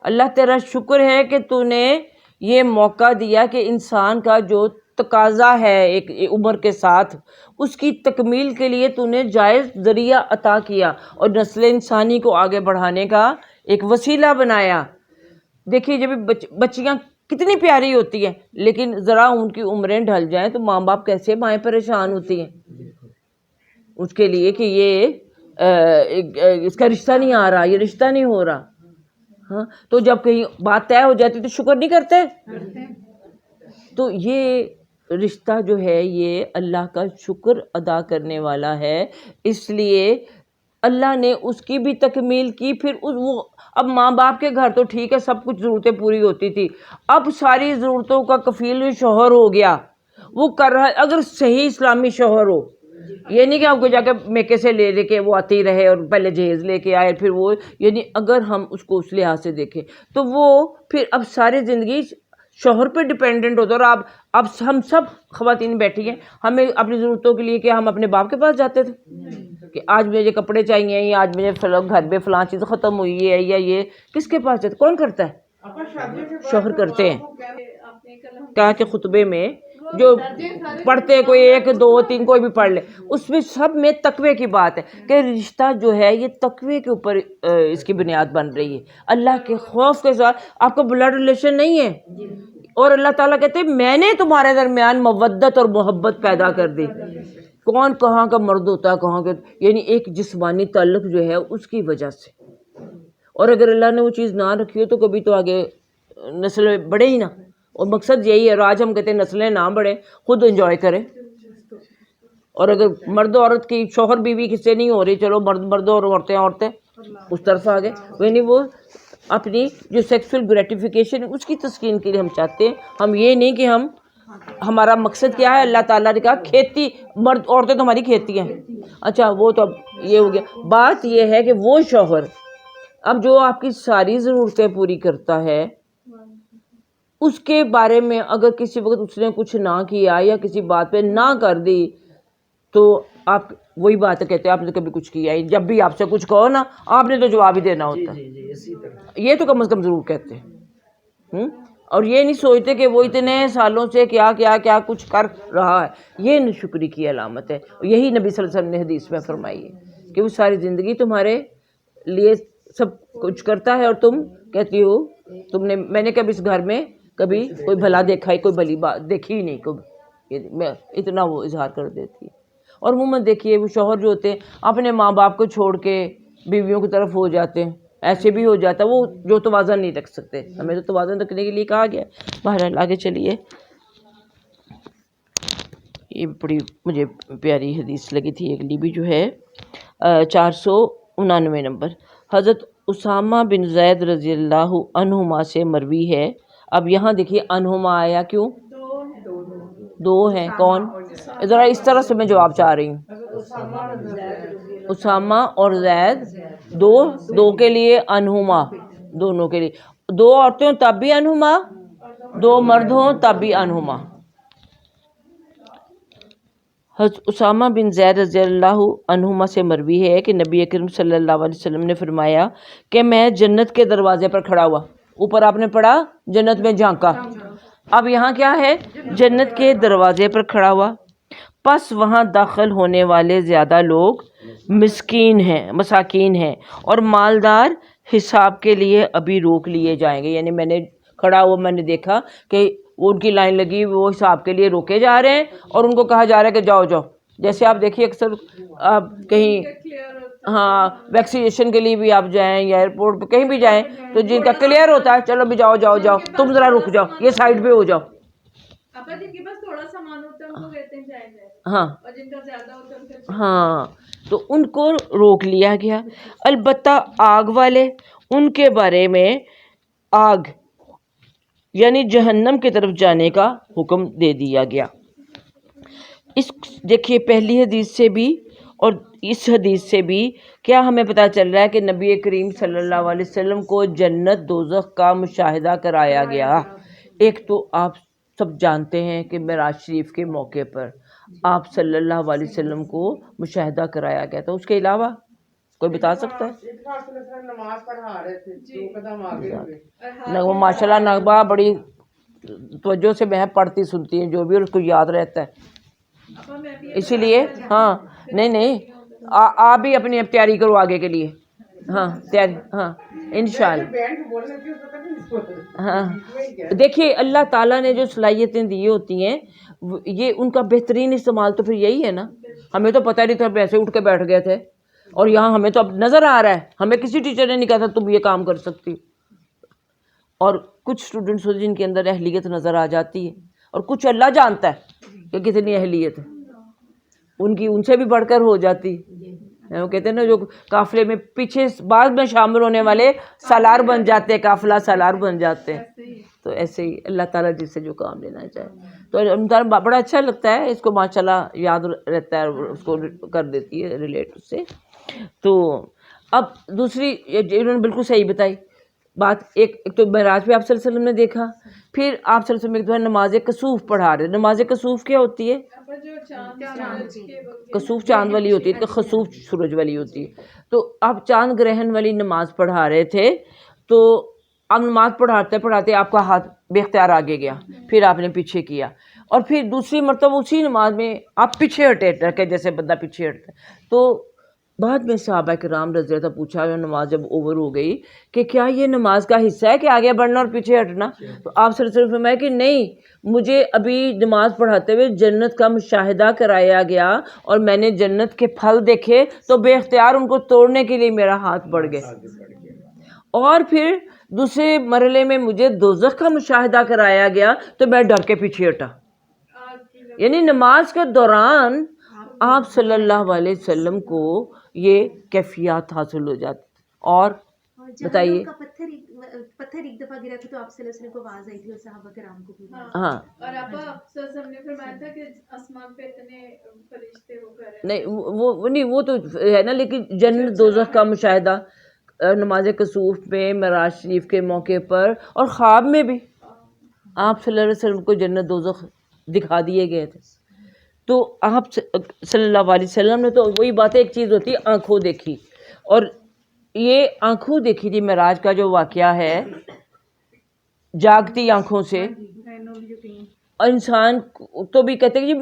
اللہ تیرا شکر ہے کہ تو نے یہ موقع دیا کہ انسان کا جو تقاضا ہے ایک عمر کے ساتھ اس کی تکمیل کے لیے تو نے جائز ذریعہ عطا کیا اور نسل انسانی کو آگے بڑھانے کا ایک وسیلہ بنایا. دیکھیے جب بچیاں کتنی پیاری ہوتی ہیں لیکن ذرا ان کی عمریں ڈھل جائیں تو ماں باپ کیسے مائیں پریشان ہوتی ہیں اس کے لیے کہ یہ اس کا رشتہ نہیں آ رہا, یہ رشتہ نہیں ہو رہا. ہاں تو جب کہیں بات طے ہو جاتی تو شکر نہیں کرتے. تو یہ رشتہ جو ہے یہ اللہ کا شکر ادا کرنے والا ہے, اس لیے اللہ نے اس کی بھی تکمیل کی. پھر وہ اب ماں باپ کے گھر تو ٹھیک ہے سب کچھ ضرورتیں پوری ہوتی تھی, اب ساری ضرورتوں کا کفیل شوہر ہو گیا, وہ کر رہا ہے. اگر صحیح اسلامی شوہر ہو, یہ نہیں کہ آپ کو جا کے میکے سے لے کے وہ آتی رہے اور پہلے جہیز لے کے آئے پھر وہ, یعنی اگر ہم اس کو اس لحاظ سے دیکھیں تو وہ پھر اب ساری زندگی شوہر پہ ڈپینڈنٹ ہوتا ہے. اور اب ہم سب خواتین بیٹھی ہیں, ہمیں اپنی ضرورتوں کے لیے کیا ہم اپنے باپ کے پاس جاتے تھے کہ آج مجھے کپڑے چاہیے یا آج مجھے گھر میں فلاں چیز ختم ہوئی ہے یا یہ کس کے پاس جاتے, کون کرتا ہے؟ شوہر کرتے ہیں. کہا کہ خطبے میں جو پڑھتے کوئی 1 2 3 کوئی بھی پڑھ لے, اس میں سب میں تقوی کی بات ہے کہ رشتہ جو ہے یہ تقوی کے اوپر اس کی بنیاد بن رہی ہے, اللہ کے خوف کے ساتھ. آپ کو بلڈ ریلیشن نہیں ہے, اور اللہ تعالیٰ کہتے ہیں میں نے تمہارے درمیان مودت اور محبت پیدا کر دی. کون کہاں کا مرد ہوتا ہے کہاں کا, یعنی ایک جسمانی تعلق جو ہے اس کی وجہ سے. اور اگر اللہ نے وہ چیز نہ رکھی ہو تو کبھی تو آگے نسلیں بڑھے ہی نہ. اور مقصد یہی ہے, اور آج ہم کہتے ہیں نسلیں نہ بڑھے, خود انجوائے کریں. اور اگر مرد و عورت کی شوہر بیوی کس سے نہیں ہو رہی, چلو مرد اور عورتیں اس طرف آ گئے, یعنی وہ اپنی جو سیکسول گریٹیفیکیشن ہے اس کی تسکین کے لیے ہم چاہتے ہیں. ہم یہ نہیں کہ ہمارا مقصد کیا ہے. اللہ تعالیٰ نے کہا کھیتی, مرد عورتیں تو ہماری کھیتی ہیں. اچھا وہ تو اب یہ ہو گیا. بات یہ ہے کہ وہ شوہر اب جو آپ کی ساری ضرورتیں پوری کرتا ہے, اس کے بارے میں اگر کسی وقت اس نے کچھ نہ کیا یا کسی بات پہ نہ کر دی تو آپ وہی بات کہتے ہیں آپ نے کبھی کچھ کیا ہے. جب بھی آپ سے کچھ کہو نا آپ نے تو جواب ہی دینا ہوتا ہے, یہ تو کم از کم ضرور کہتے ہیں. اور یہ نہیں سوچتے کہ وہ اتنے سالوں سے کیا کیا کیا کچھ کر رہا ہے. یہ ناشکری کی علامت ہے. یہی نبی صلی اللہ علیہ وسلم نے حدیث میں فرمائی ہے کہ وہ ساری زندگی تمہارے لیے سب کچھ کرتا ہے اور تم کہتی ہو میں نے کبھی اس گھر میں کبھی کوئی بھلا دیکھا ہے، کوئی بھلی بات دیکھی ہی نہیں کبھی. میں اتنا وہ اظہار کر دیتی ہے. اور عموماً دیکھیے وہ شوہر جو ہوتے ہیں اپنے ماں باپ کو چھوڑ کے بیویوں کی طرف ہو جاتے ہیں، ایسے بھی ہو جاتا ہے، وہ جو توازن نہیں رکھ سکتے. ہمیں تو توازن رکھنے کے لیے کہا گیا. بہرحال آگے چلیے. یہ بڑی مجھے پیاری حدیث لگی تھی اگلی بھی جو ہے 499 نمبر. حضرت اسامہ بن زید رضی اللہ عنہما سے مروی ہے. اب یہاں دیکھیے عنہما آیا کیوں؟ دو ہیں. کون؟ ذرا اس طرح سے میں جواب چاہ رہی ہوں. اسامہ اور زید، دو کے لیے عنہما، دونوں کے لیے. دو عورتیں ہوں تب بھی عنہما، دو مرد ہوں تب بھی عنہما. حضرت اسامہ بن زید رضی اللہ عنہما سے مروی ہے کہ نبی اکرم صلی اللہ علیہ وسلم نے فرمایا کہ میں جنت کے دروازے پر کھڑا ہوا. اوپر آپ نے پڑھا جنت میں جھانکا، اب یہاں کیا ہے؟ جنت کے دروازے پر کھڑا ہوا. پس وہاں داخل ہونے والے زیادہ لوگ مساکین ہیں اور مالدار حساب کے لیے ابھی روک لیے جائیں گے. یعنی میں نے کھڑا ہوا، میں نے دیکھا کہ وہ ان کی لائن لگی، وہ حساب کے لیے روکے جا رہے ہیں اور ان کو کہا جا رہا ہے کہ جاؤ جاؤ. جیسے آپ دیکھیے اکثر آپ کہیں ویکسینیشن کے لیے بھی آپ جائیں یا ایئرپورٹ پہ کہیں بھی جائیں تو جن کا کلیئر ہوتا ہے چلو بھی جاؤ جاؤ جاؤ، تم ذرا رک جاؤ، یہ سائڈ پہ ہو جاؤ. ہاں تو ان کو روک لیا گیا. البتہ آگ والے، ان کے بارے میں آگ یعنی جہنم کی طرف جانے کا حکم دے دیا گیا. اس دیکھیے پہلی حدیث سے بھی اور اس حدیث سے بھی کیا ہمیں پتہ چل رہا ہے کہ نبی کریم صلی اللہ علیہ وسلم کو جنت دوزخ کا مشاہدہ کرایا گیا. ایک تو آپ سب جانتے ہیں کہ معراج شریف کے موقع پر آپ صلی اللہ علیہ وسلم کو مشاہدہ کرایا گیا. تو اس کے علاوہ کوئی بتا سکتا ہے؟ نماز پڑھا رہے تھے، وہ ماشاء اللہ نغبہ بڑی توجہ سے میں پڑھتی سنتی ہیں، جو بھی اس کو یاد رہتا ہے. اسی لیے ہاں نہیں آپ بھی اپنی اب تیاری کرو آگے کے لیے. ہاں تیاری، ہاں انشاءاللہ. ہاں دیکھیے اللہ تعالیٰ نے جو صلاحیتیں دی ہوتی ہیں یہ ان کا بہترین استعمال تو پھر یہی ہے نا. ہمیں تو پتہ نہیں تھا، ایسے اٹھ کے بیٹھ گئے تھے اور یہاں ہمیں تو اب نظر آ رہا ہے. ہمیں کسی ٹیچر نے نہیں کہا تھا تم یہ کام کر سکتی. اور کچھ اسٹوڈنٹس ہوتے جن کے اندر اہلیت نظر آ جاتی ہے اور کچھ اللہ جانتا ہے کہ کتنی اہلیت ہے، ان سے بھی بڑھ کر ہو جاتی. وہ کہتے ہیں نا جو قافلے میں پیچھے بعد میں شامل ہونے والے سالار بن جاتے ہیں، قافلہ سالار بن جاتے ہیں. تو ایسے ہی اللہ تعالیٰ جس سے جو کام لینا چاہے تو بڑا اچھا لگتا ہے. اس کو ماشاءاللہ یاد رہتا ہے اور اس کو کر دیتی ہے ریلیٹ اس سے. تو اب دوسری انہوں نے بالکل صحیح بتائی بات. ایک تو معراج پہ آپ صلی اللہ علیہ وسلم نے دیکھا، پھر آپ صلی اللہ علیہ وسلم ایک دفعہ نماز کسوف پڑھا رہے. نماز کسوف کیا ہوتی ہے؟ کسوف چاند والی ہوتی ہے، خسوف سورج والی ہوتی ہے. تو آپ چاند گرہن والی نماز پڑھا رہے تھے تو آپ نماز پڑھاتے پڑھاتے آپ کا ہاتھ بے اختیار آگے گیا، پھر آپ نے پیچھے کیا اور پھر دوسری مرتبہ اسی نماز میں آپ پیچھے ہٹے رکھے جیسے بندہ پیچھے ہٹتا ہے. تو بعد میں صحابہ کرام رضی اللہ عنہم پوچھا نماز جب اوور ہو گئی کہ کیا یہ نماز کا حصہ ہے کہ آگے بڑھنا اور پیچھے ہٹنا؟ تو آپ صلی اللہ علیہ وسلم فرمایا کہ نہیں، مجھے ابھی نماز پڑھاتے ہوئے جنت کا مشاہدہ کرایا گیا اور میں نے جنت کے پھل دیکھے تو بے اختیار ان کو توڑنے کے لیے میرا ہاتھ بڑھ گیا. اور پھر دوسرے مرحلے میں مجھے دوزخ کا مشاہدہ کرایا گیا تو میں ڈر کے پیچھے ہٹا. یعنی نماز کے دوران آپ صلی اللہ علیہ وسلم کو یہ کیفیات حاصل ہو جاتی. اور بتائیے پتھر ایک دفعہ گرا تھا تو آپ صلی اللہ علیہ وسلم کو آواز آئی تھی اور صحابہ کرام کو بھی. ہاں اور آپ صلی اللہ علیہ وسلم نے فرمایا تھا کہ آسمان پہ اتنے فرشتے ہو کر نہیں وہ تو ہے نا، لیکن جنت دوزخ کا مشاہدہ نماز کسوف میں، معراج شریف کے موقع پر اور خواب میں بھی آپ صلی اللہ علیہ وسلم کو جنت دوزخ دکھا دیے گئے تھے. تو آپ صلی اللہ علیہ وسلم نے تو وہی بات ہے، ایک چیز ہوتی ہے آنکھوں دیکھی، اور یہ آنکھوں دیکھی تھی معراج کا جو واقعہ ہے جاگتی آنکھوں سے. انسان تو بھی کہتے ہیں جی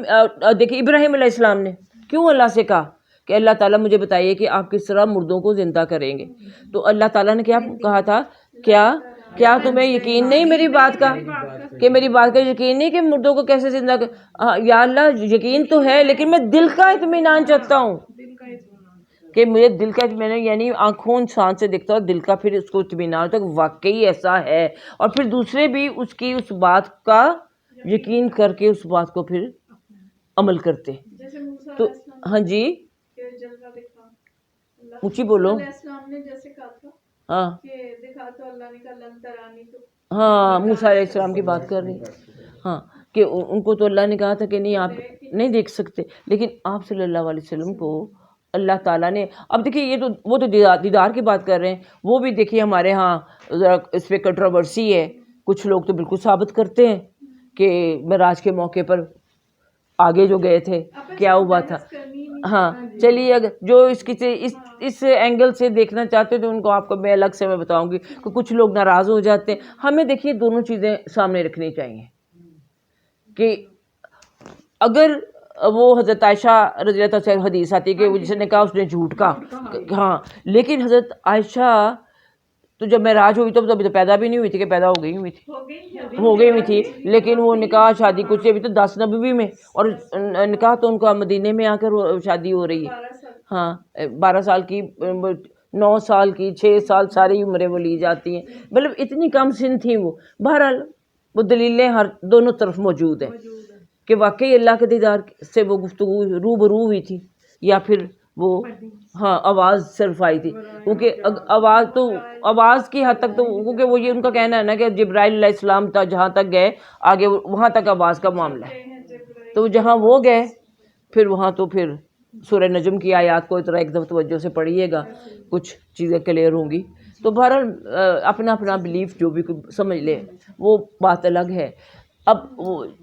دیکھیں ابراہیم علیہ السلام نے کیوں اللہ سے کہا کہ اللہ تعالیٰ مجھے بتائیے کہ آپ کس طرح مردوں کو زندہ کریں گے. تو اللہ تعالیٰ نے کیا کہا تھا, کیا تمہیں یقین نہیں میری بات کا, کہ میری بات کا یقین نہیں کہ مردوں کو کیسے زندہ یا اللہ یقین تو ہے لیکن میں دل کا اطمینان چاہتا ہوں, کہ مجھے دل کا میں نے یعنی آنکھوں انسان سے دیکھتا ہوں دل کا پھر اس کو اطمینان ہوتا ہے واقعی ایسا ہے, اور پھر دوسرے بھی اس کی اس بات کا یقین کر کے اس بات کو پھر عمل کرتے. جیسے موسیٰ تو علیہ السلام ہاں جی کے جلوہ دکھا اللہ اونچی بولو. علیہ السلام نے جیسے کہا تھا ہاں کہ دکھا تو اللہ نے کہا لن ترانی, تو ہاں موسیٰ علیہ السلام کی بات کر رہی, ہاں کہ ان کو تو اللہ نے کہا تھا کہ نہیں آپ نہیں دیکھ سکتے, لیکن آپ صلی اللہ علیہ وسلم کو اللہ تعالیٰ نے, اب دیکھیے یہ تو وہ تو دیدار کی بات کر رہے ہیں, وہ بھی دیکھیے ہمارے ہاں ذرا اس پہ کنٹروورسی ہے. کچھ لوگ تو بالکل ثابت کرتے ہیں کہ معراج کے موقع پر آگے جو گئے تھے کیا ہوا تھا. ہاں چلیے اگر جو اس اینگل سے دیکھنا چاہتے تو ان کو آپ کو میں الگ سے میں بتاؤں گی کہ کچھ لوگ ناراض ہو جاتے ہیں. ہمیں دیکھیے دونوں چیزیں سامنے رکھنی چاہیے کہ اگر وہ حضرت عائشہ رضی اللہ تعالیٰ عنہا حدیث آتی ہے کہ جس نے کہا اس نے جھوٹ کہا, ہاں لیکن حضرت عائشہ تو جب معراج ہوئی تو ابھی تو پیدا بھی نہیں ہوئی تھی, کہ پیدا ہو گئی ہوئی تھی, لیکن وہ نکاح شادی کچھ ابھی تو 10 نبوی میں, اور نکاح تو ان کا مدینے میں آ کر شادی ہو رہی ہے. ہاں 12 سال کی, 9 سال کی, 6 سال ساری عمریں وہ لی جاتی ہیں, مطلب اتنی کم سن تھیں وہ. بہرحال وہ دلیلیں ہر دونوں طرف موجود ہیں کہ واقعی اللہ کے دیدار سے وہ گفتگو روبرو ہوئی تھی, یا پھر وہ ہاں آواز صرف آئی تھی, کیونکہ آواز کی حد تک تو, کیونکہ وہ یہ ان کا کہنا ہے نا کہ جبرائیل علیہ السلام تک جہاں تک گئے آگے وہاں تک آواز کا معاملہ ہے. تو جہاں وہ گئے پھر وہاں تو پھر سورہ نجم کی آیات کو اتنا ایک دفعہ توجہ سے پڑھیے گا, کچھ چیزیں کلیئر ہوں گی. تو بہرحال اپنا اپنا بلیف جو بھی سمجھ لے وہ بات الگ ہے. اب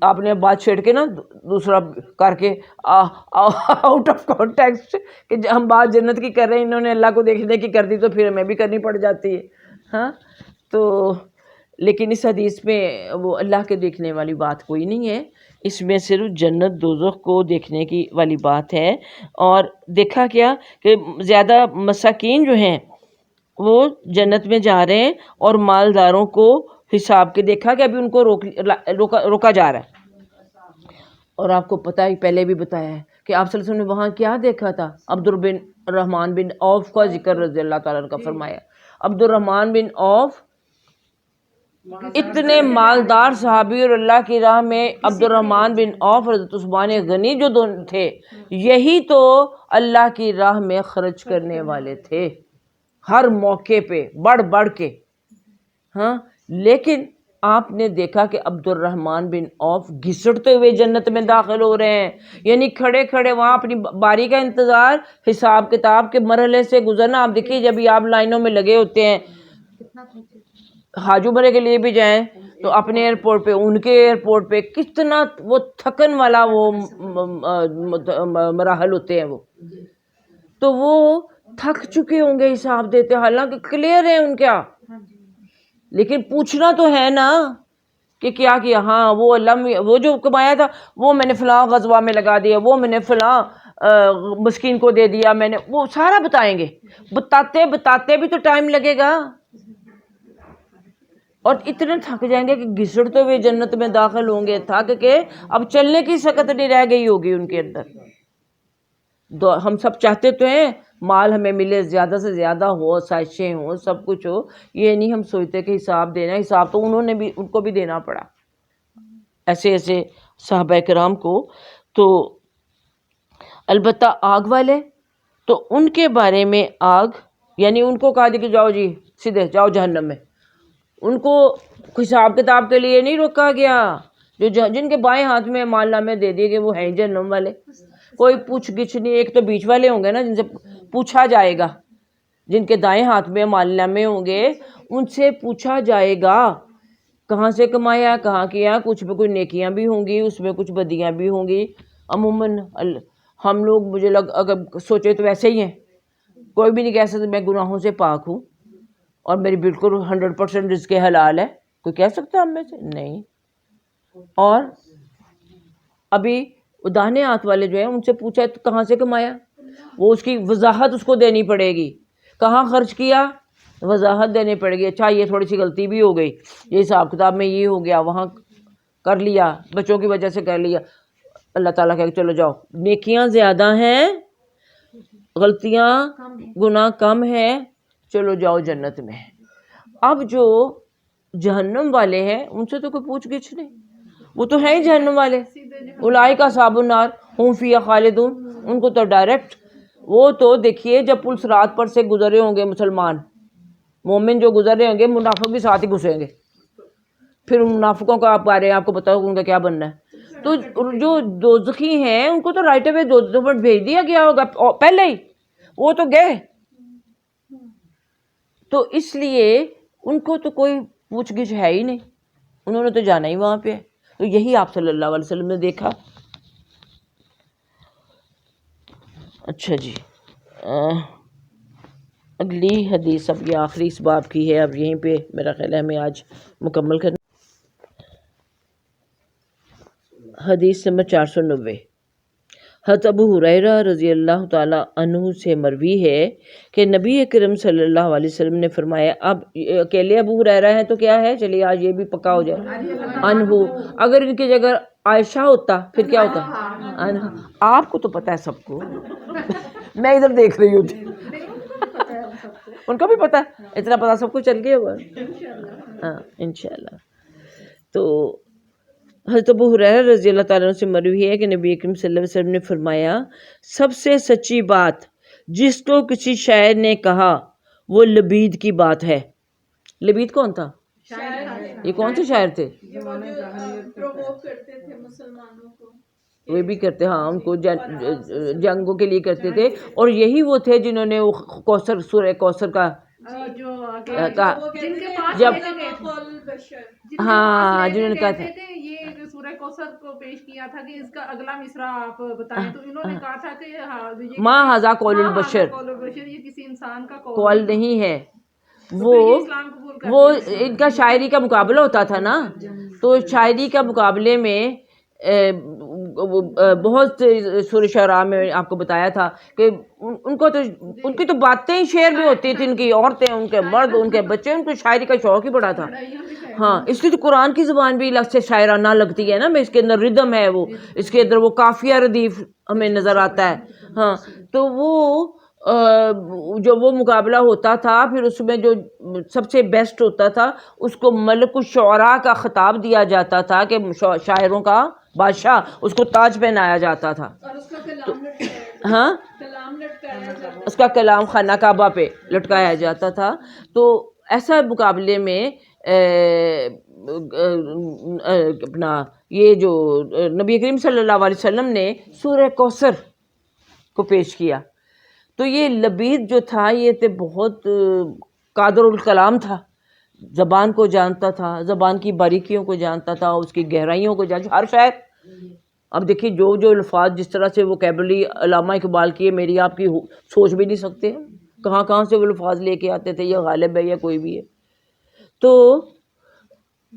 آپ نے بات چھیڑ کے نا دوسرا کر کے آؤٹ آف کانٹیکسٹ کہ ہم بات جنت کی کر رہے ہیں, انہوں نے اللہ کو دیکھنے کی کر دی تو پھر ہمیں بھی کرنی پڑ جاتی ہے. ہاں تو لیکن اس حدیث میں وہ اللہ کے دیکھنے والی بات کوئی نہیں ہے, اس میں صرف جنت دوزخ کو دیکھنے کی والی بات ہے. اور دیکھا کیا کہ زیادہ مساکین جو ہیں وہ جنت میں جا رہے ہیں, اور مالداروں کو حساب کے دیکھا کہ ابھی ان کو روکا جا رہا ہے. اور آپ کو پتہ ہی پہلے بھی بتایا ہے کہ آپ صلی اللہ علیہ وسلم نے وہاں کیا دیکھا تھا, عبد الرحمن بن عوف کا ذکر رضی اللہ تعالیٰ عنہ کا فرمایا. عبد الرحمن بن عوف اتنے مالدار صحابی, اور اللہ کی راہ میں عبد الرحمن بن عوف حضرت عثمان غنی جو دونوں تھے, یہی تو اللہ کی راہ میں خرچ کرنے والے تھے ہر موقع پہ بڑھ کے. ہاں لیکن آپ نے دیکھا کہ عبد الرحمن بن عوف گھسٹتے ہوئے جنت میں داخل ہو رہے ہیں, یعنی کھڑے کھڑے وہاں اپنی باری کا انتظار, حساب کتاب کے مرحلے سے گزرنا. آپ دیکھیے جب آپ لائنوں میں لگے ہوتے ہیں, حاج عمرے کے لیے بھی جائیں تو اپنے ایئرپورٹ پہ, ان کے ایئرپورٹ پہ کتنا وہ تھکن والا وہ مراحل ہوتے ہیں, وہ تو وہ تھک چکے ہوں گے حساب دیتے, حالانکہ کلیئر ہے ان کا, لیکن پوچھنا تو ہے نا کہ کیا کیا. ہاں وہ جو کمایا تھا وہ میں نے فلاں غزوہ میں لگا دیا, وہ میں نے فلاں مسکین کو دے دیا, میں نے وہ سارا بتائیں گے. بتاتے بھی تو ٹائم لگے گا, اور اتنے تھک جائیں گے کہ گھسڑتے ہوئے جنت میں داخل ہوں گے, تھک کے اب چلنے کی سکت نہیں رہ گئی ہوگی ان کے اندر. ہم سب چاہتے تو ہیں مال ہمیں ملے, زیادہ سے زیادہ ہو, سائشیں ہوں, سب کچھ ہو, یہ نہیں ہم سوچتے کہ حساب دینا, حساب تو ان کو بھی دینا پڑا ایسے صحابہ کرام کو. تو البتہ آگ والے تو ان کے بارے میں آگ یعنی ان کو کہا کہ جاؤ جی سیدھے جاؤ جہنم میں, ان کو حساب کتاب کے لیے نہیں روکا گیا. جن کے بائیں ہاتھ میں مال نامے دے دیے کہ وہ ہیں جہنم والے, کوئی پوچھ گچھ نہیں. ایک تو بیچ والے ہوں گے نا جن سے پوچھا جائے گا, جن کے دائیں ہاتھ میں مال نامے ہوں گے ان سے پوچھا جائے گا کہاں سے کمایا, کہاں کیا. کچھ میں کوئی نیکیاں بھی ہوں گی, اس میں کچھ بدیاں بھی ہوں گی. عموماً ہم لوگ مجھے اگر سوچے تو ویسے ہی ہیں, کوئی بھی نہیں کہہ سکتا میں گناہوں سے پاک ہوں اور میری بالکل 100% رزق حلال ہے. کوئی کہہ سکتا ہے ہم میں سے؟ نہیں. اور ابھی داہنے ہاتھ والے جو ہیں ان سے پوچھا تو کہاں سے کمایا، وہ اس کی وضاحت اس کو دینی پڑے گی. کہاں خرچ کیا، وضاحت دینی پڑے گی. اچھا یہ تھوڑی سی غلطی بھی ہو گئی، یہ حساب کتاب میں یہ ہو گیا، وہاں کر لیا، بچوں کی وجہ سے کر لیا. اللہ تعالیٰ کہ چلو جاؤ، نیکیاں زیادہ ہیں، غلطیاں گناہ کم ہیں، چلو جاؤ جنت میں. اب جو جہنم والے ہیں ان سے تو کوئی پوچھ گچھ نہیں، وہ تو ہیں ہی جہنم والے. اولئک اصحاب النار هم فیہا خالدون. ان کو تو ڈائریکٹ، وہ تو دیکھیے جب پل صراط پر سے گزرے ہوں گے مسلمان مومن جو گزرے ہوں گے، منافق بھی ساتھ ہی گھسیں گے. پھر ان منافقوں کا آپ پا رہے ہیں، آپ کو پتا ہوگا ان کا کیا بننا ہے. تو جو دوزخی ہیں ان کو تو رائٹ اوے دوزخ میں بھیج دیا گیا ہوگا پہلے ہی، وہ تو گئے. تو اس لیے ان کو تو کوئی پوچھ گچھ ہے ہی نہیں، انہوں نے تو جانا ہی وہاں پہ ہے. تو یہی آپ صلی اللہ علیہ وسلم نے دیکھا. اچھا جی، اگلی حدیث اب یہ آخری اس باب کی ہے، اب یہیں پہ میرا خیال ہے ہمیں آج مکمل کرنا. حدیث نمبر 490. حضرت ابو ہریرہ رضی اللہ تعالی عنہ سے مروی ہے کہ نبی کریم صلی اللہ علیہ وسلم نے فرمایا، اب اکیلے ابو ہریرہ ہیں تو کیا ہے، چلیے آج یہ بھی پکا ہو جائے عنہ. اگر ان کی جگہ عائشہ ہوتا پھر کیا ہوتا عنہ. آپ کو تو پتہ ہے سب کو، میں ادھر دیکھ رہی ہوتی، ان کو بھی پتہ ہے، اتنا پتہ سب کو چل گیا ہوا. ہاں انشاءاللہ. تو حضرت ابو ہریرہ رضی اللہ تعالیٰ عنہ سے مروی ہے کہ نبی کریم صلی اللہ علیہ وسلم نے فرمایا، سب سے سچی بات جس کو کسی شاعر نے کہا وہ لبید کی بات ہے. لبید کون تھا؟ یہ کون سے شاعر تھے؟ پرووک کرتے تھے مسلمانوں کو، وہ بھی کرتے، ہاں ان کو جنگوں کے لیے کرتے تھے. اور یہی وہ تھے جنہوں نے وہ کوثر، سورہ کوثر کا جب ہاں جنہوں نے کہا تھا یہ سورہ کوثر کو پیش کیا تھا کہ اس کا اگلا مصرع آپ بتائیں، تو انہوں نے کہا تھا کہ ما ھذا قول البشر، یہ کسی انسان کا قول نہیں ہے. وہ ان کا شاعری کا مقابلہ ہوتا تھا نا، تو شاعری کا مقابلے میں بہت سورہ شعراء میں آپ کو بتایا تھا کہ ان کو تو ان کی تو باتیں شعر بھی ہوتی تھی، ان کی عورتیں، ان کے مرد، ان کے بچے، ان کو شاعری کا شوق ہی بڑا تھا. ہاں اس لیے تو قرآن کی زبان بھی الگ سے شاعرانہ لگتی ہے نا، اس کے اندر ردم ہے، وہ اس کے اندر وہ قافیہ ردیف ہمیں نظر آتا ہے. ہاں تو وہ جو وہ مقابلہ ہوتا تھا، پھر اس میں جو سب سے بیسٹ ہوتا تھا اس کو ملک الشعراء کا خطاب دیا جاتا تھا کہ شاعروں کا بادشاہ، اس کو تاج پہنایا جاتا تھا. اور اس کا کلام لٹکایا، ہاں کلام لٹکایا جاتا، اس کا کلام خانہ کعبہ پہ لٹکایا جاتا تھا. تو ایسا مقابلے میں اپنا یہ جو نبی کریم صلی اللہ علیہ وسلم نے سورہ کوثر کو پیش کیا. تو یہ لبید جو تھا یہ تو بہت قادر الکلام تھا، زبان کو جانتا تھا، زبان کی باریکیوں کو جانتا تھا، اس کی گہرائیوں کو جانتا. ہر شاعر، اب دیکھیے جو الفاظ جس طرح سے ووکیبلری علامہ اقبال کی ہے، میری آپ کی سوچ بھی نہیں سکتے کہاں کہاں سے وہ الفاظ لے کے آتے تھے، یا غالب ہے یا کوئی بھی ہے. تو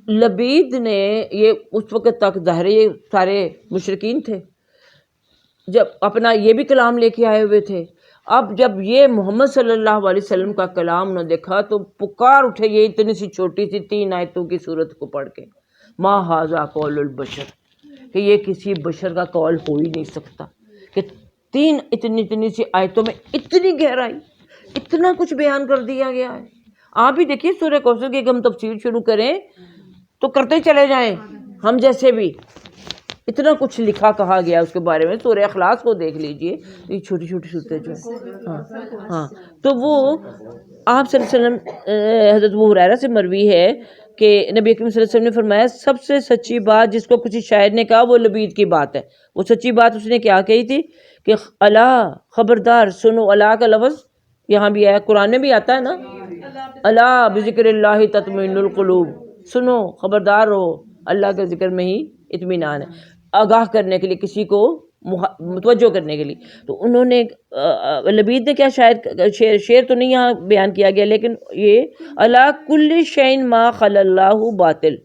لبید نے یہ اس وقت تک ظاہر یہ سارے مشرکین تھے، جب اپنا یہ بھی کلام لے کے آئے ہوئے تھے. اب جب یہ محمد صلی اللہ علیہ وسلم کا کلام انہوں نے دیکھا تو پکار اٹھے، یہ اتنی سی چھوٹی سی 3 آیتوں کی صورت کو پڑھ کے، ما ھذا قول البشر، کہ یہ کسی بشر کا قول ہو ہی نہیں سکتا کہ 3 اتنی سی آیتوں میں اتنی گہرائی، اتنا کچھ بیان کر دیا گیا ہے. آپ بھی دیکھیے سورہ کوثر کی ہم تفسیر شروع کریں تو کرتے چلے جائیں، ہم جیسے بھی اتنا کچھ لکھا کہا گیا اس کے بارے میں. سورہ اخلاص کو دیکھ لیجئے، یہ چھوٹی چھوٹی صورتیں جو ہیں. ہاں تو وہ آپ صلی اللہ علیہ وسلم، حضرت ابو ہریرہ سے مروی ہے کہ نبی کریم صلی اللہ علیہ وسلم نے فرمایا، سب سے سچی بات جس کو کسی شاعر نے کہا وہ لبید کی بات ہے. وہ سچی بات اس نے کیا کہی تھی کہ الا، خبردار سنو. الا کا لفظ یہاں بھی آیا، قرآن میں بھی آتا ہے نا، الا بذکر اللہ تطمئن القلوب. سنو، خبردار رہو، اللہ کے ذکر میں ہی اطمینان ہے. آگاہ کرنے کے لیے کسی کو متوجہ کرنے کے لیے. تو انہوں نے لبید نے کیا شعر تو نہیں یہاں بیان کیا گیا، لیکن یہ الا کل شین ما خلی اللہ باطل،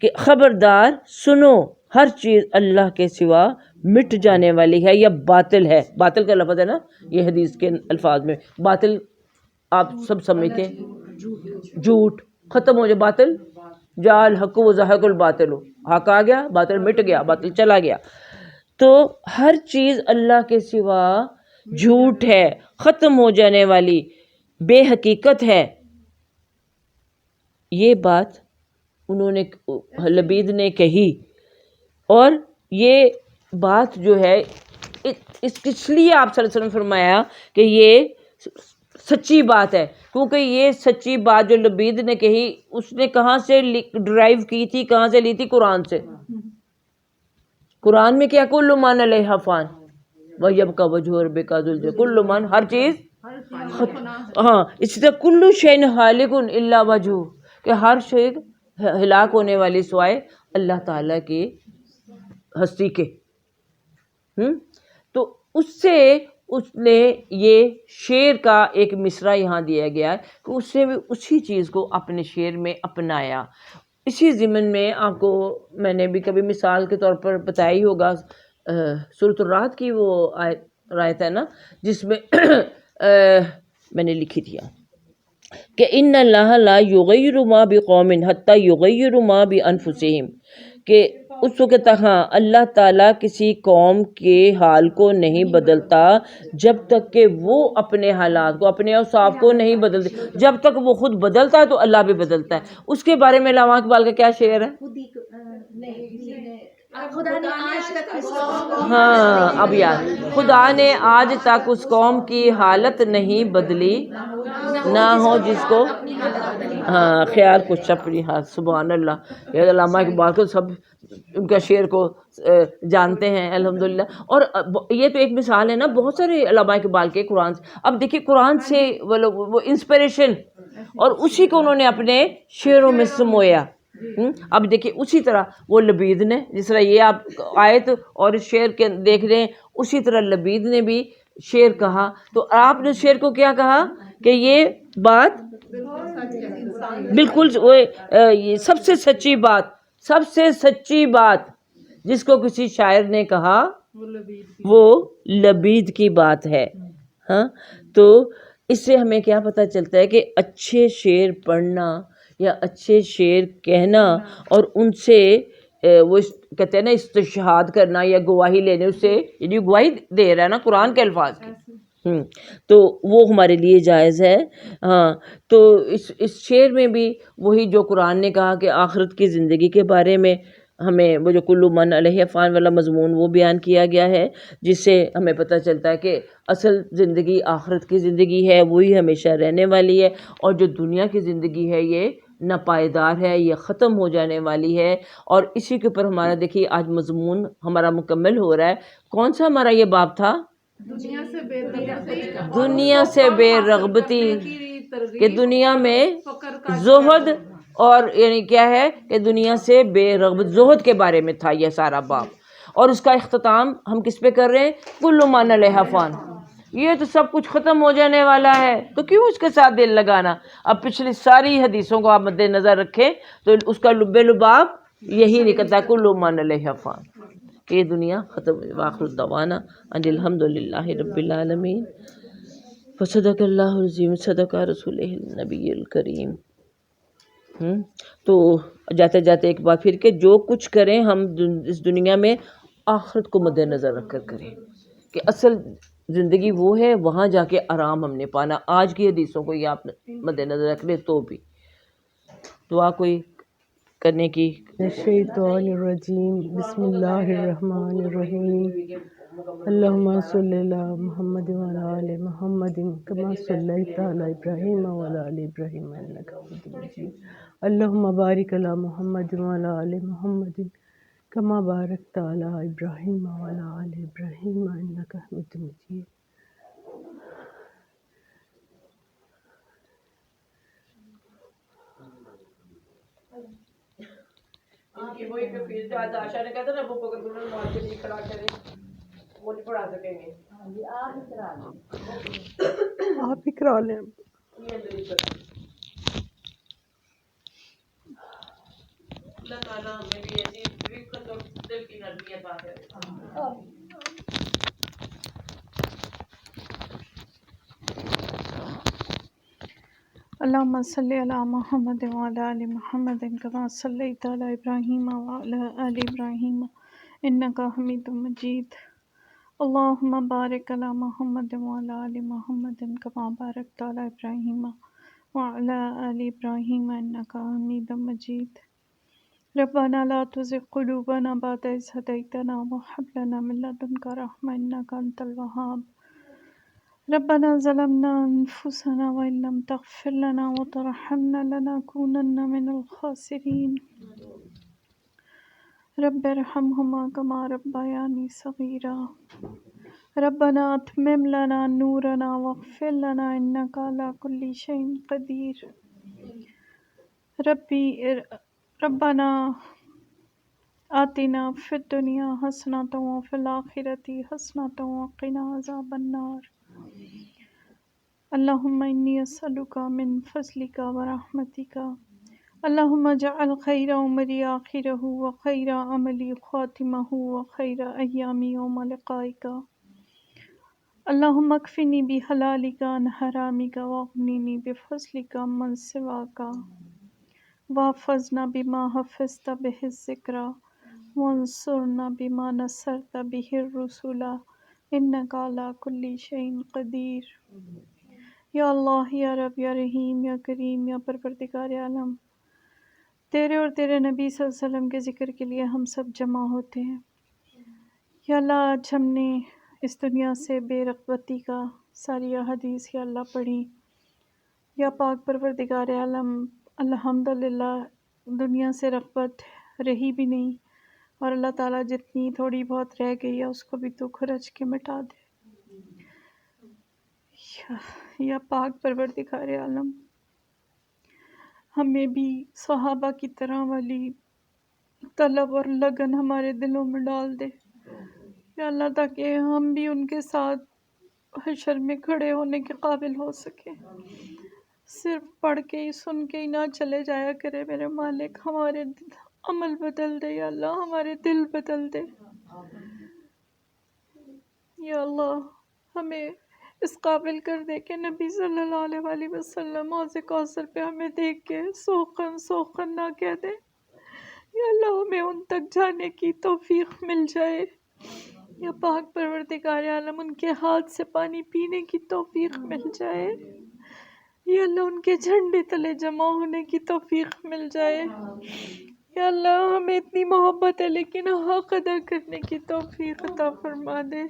کہ خبردار سنو ہر چیز اللہ کے سوا مٹ جانے والی ہے یا باطل ہے. باطل کا لفظ ہے نا یہ حدیث کے الفاظ میں. باطل آپ سب سمجھتے ہیں جھوٹ، ختم ہو جائے باطل، جا الحق و زہق الباطل، حق آ گیا باطل مٹ گیا، باطل چلا گیا. تو ہر چیز اللہ کے سوا جھوٹ ہے، ختم ہو جانے والی، بے حقیقت ہے. یہ بات انہوں نے لبید نے کہی، اور یہ بات جو ہے اس لیے آپ صلی اللہ علیہ وسلم فرمایا کہ یہ سچی بات ہے، کیونکہ یہ سچی بات جو لبید نے کہی اس نے کہاں سے ڈرائیو کی تھی، کہاں سے لی تھی؟ قرآن سے. قرآن میں کیا کل من علیہا فان ویبقی وجہ ربک ذو الجلال، کل من ہر چیز، ہاں اسی طرح کل شیء ہالک الا وجہ، کہ ہر شے ہلاک ہونے والی سوائے اللہ تعالیٰ کی ہستی کے. تو اس سے اس نے یہ شعر کا ایک مصرع یہاں دیا گیا ہے کہ اس نے بھی اسی چیز کو اپنے شعر میں اپنایا. اسی ضمن میں آپ کو میں نے بھی کبھی مثال کے طور پر بتایا ہی ہوگا، سورۃ الرعد کی وہ آیت ہے نا جس میں میں نے لکھی تھی کہ ان اللہ لا یغیر ما بقوم حتی یغیروا ما بانفسہم، کہ اس وقت تک ہاں اللہ تعالیٰ کسی قوم کے حال کو نہیں بدلتا جب تک کہ وہ اپنے حالات کو، اپنے اوصاف کو نہیں بدلتے. جب تک وہ خود بدلتا ہے تو اللہ بھی بدلتا ہے. اس کے بارے میں علامہ اقبال کا کیا شعر ہے؟ خدا نے آج تک اس ہاں اب یار، خدا نے آج تک اس قوم کی حالت نہیں بدلی، نہ ہو جس کو ہاں خیال کچھ اپنی ہاتھ. سبحان اللہ، یہ علامہ اقبال کو سب ان کا شعر کو جانتے ہیں الحمدللہ. اور یہ تو ایک مثال ہے نا بہت سارے علامہ اقبال کے قرآن سے. اب دیکھیے قرآن سے وہ انسپریشن، اور اسی کو انہوں نے اپنے شعروں میں سمویا. اب دیکھیے اسی طرح وہ لبید نے، جس طرح یہ آپ آیت اور اس شعر کے دیکھ رہے ہیں، اسی طرح لبید نے بھی شعر کہا. تو آپ نے شعر کو کیا کہا کہ یہ بات بالکل یہ سب سے سچی بات، سب سے سچی بات جس کو کسی شاعر نے کہا وہ لبید کی بات ہے. ہاں تو اس سے ہمیں کیا پتہ چلتا ہے کہ اچھے شعر پڑھنا یا اچھے شعر کہنا اور ان سے وہ کہتے ہیں نا استشہاد کرنا یا گواہی لینے، اس سے یعنی گواہی دے رہا ہے نا قرآن کے الفاظ کی، تو وہ ہمارے لیے جائز ہے. ہاں تو اس شعر میں بھی وہی جو قرآن نے کہا کہ آخرت کی زندگی کے بارے میں ہمیں وہ جو کل من علیہ فان والا مضمون وہ بیان کیا گیا ہے، جس سے ہمیں پتہ چلتا ہے کہ اصل زندگی آخرت کی زندگی ہے، وہی ہمیشہ رہنے والی ہے، اور جو دنیا کی زندگی ہے یہ ناپائیدار ہے، یہ ختم ہو جانے والی ہے. اور اسی کے اوپر ہمارا دیکھیے آج مضمون ہمارا مکمل ہو رہا ہے. کون سا ہمارا یہ باب تھا؟ دنیا سے بے رغبتی، کہ دنیا میں زہد، اور یعنی کیا ہے کہ دنیا سے بے رغبت، زہد کے بارے میں تھا یہ سارا باب. اور اس کا اختتام ہم کس پہ کر رہے ہیں؟ کل من علیہا فان. یہ تو سب کچھ ختم ہو جانے والا ہے تو کیوں اس کے ساتھ دل لگانا. اب پچھلی ساری حدیثوں کو آپ مد نظر رکھیں تو اس کا لب لباب یہی نکلتا ہے کل من علیہا فان، کہ یہ دنیا ختم. وآخر دعوانا ان الحمد للہ رب العالمین. فصدق اللہ العظیم، صدق رسولہ النبی الکریم. تو جاتے جاتے ایک بار پھر کہ جو کچھ کریں ہم اس دنیا میں آخرت کو مد نظر رکھ کر کریں، کہ اصل زندگی وہ ہے، وہاں جا کے آرام ہم نے پانا. آج کی حدیثوں کو یہ آپ مد نظر رکھ لیں تو بھی. دعا کوئی کرنے کی؟ الشیطان الرجیم، بسم اللہ الرحمن الرحیم. اللہم صلی علی محمد وعلی آل محمد کما صلیت علی ابراہیم وعلی آل ابراہیم انک حمید مجید. اللہم بارک علی محمد وعلی آل محمد کما بارکت علی ابراہیم وعلی آل ابراہیم انک حمید مجید. وہی پھر آشا نے کہا تھا نا ابو بکر کو مار کے نہیں کھڑا کرے. آپ ہی کرا لیں. اللہ تعالیٰ ہمیں بھی ایسی رفقت اور دل کی نرمی عطا کرے. اللهم صل على محمد وعلى آل محمد كما صليت على إبراهيم وعلى آل إبراهيم إنك حميد مجيد. اللهم بارك على محمد وعلى آل محمد كما باركت على إبراهيم وعلى آل إبراهيم إنك حميد مجيد. ربنا لا تزغ قلوبنا بعد إذ هديتنا وهب لنا من لدنك رحمة إنك أنت الوهاب. ربنا ظلمنا أنفسنا وإن لم تغفر لنا وترحمنا لنكونن من الخاسرين. رب ارحمهما كما ربياني صغيرا. ربنا أتمم لنا نورنا واغفر لنا إنك على كل شيء قدير. ربنا آتنا في الدنيا حسنة وفي الآخرة حسنة وقنا عذاب النار. اللهم إني أسألك من فضلك ورحمتك. اللهم اجعل خير عمري آخره وخير عملي خاتمه وخير أيامي يوم لقائك. اللهم اكفني بحلالك عن حرامك واغنني بفضلك عمن سواك. واحفظنا بما حفظت به الذكرى وانصرنا بما نصرت به الرسل إنك على كل شيء قدير. یا اللہ، یا رب، یا رحیم، یا کریم، یا پروردگار عالم، تیرے اور تیرے نبی صلی اللہ علیہ وسلم کے ذکر کے لیے ہم سب جمع ہوتے ہیں. یا اللہ، آج ہم نے اس دنیا سے بے رغبتی کا ساری احادیث یا اللہ پڑھی. یا پاک پروردگار عالم، الحمدللہ دنیا سے رغبت رہی بھی نہیں، اور اللہ تعالیٰ جتنی تھوڑی بہت رہ گئی ہے اس کو بھی تو خرچ کے مٹا دے. یا پاک پروردگار عالم، ہمیں بھی صحابہ کی طرح والی طلب اور لگن ہمارے دلوں میں ڈال دے یا اللہ، تاکہ ہم بھی ان کے ساتھ حشر میں کھڑے ہونے کے قابل ہو سکیں. صرف پڑھ کے ہی سن کے ہی نہ چلے جایا کرے میرے مالک. ہمارے عمل بدل دے یا اللہ، ہمارے دل بدل دے یا اللہ. ہمیں اس قابل کر دے کہ نبی صلی اللہ علیہ وآلہ وسلم حوض کوثر پہ ہمیں دیکھ کے سوخن سوخن نہ کہہ دے یا اللہ. ہمیں ان تک جانے کی توفیق مل جائے یا پاک پروردگار عالم، ان کے ہاتھ سے پانی پینے کی توفیق مل جائے یا اللہ. ان کے جھنڈے تلے جمع ہونے کی توفیق مل جائے یا اللہ. ہمیں اتنی محبت ہے لیکن حق ادا کرنے کی توفیق عطا فرما دے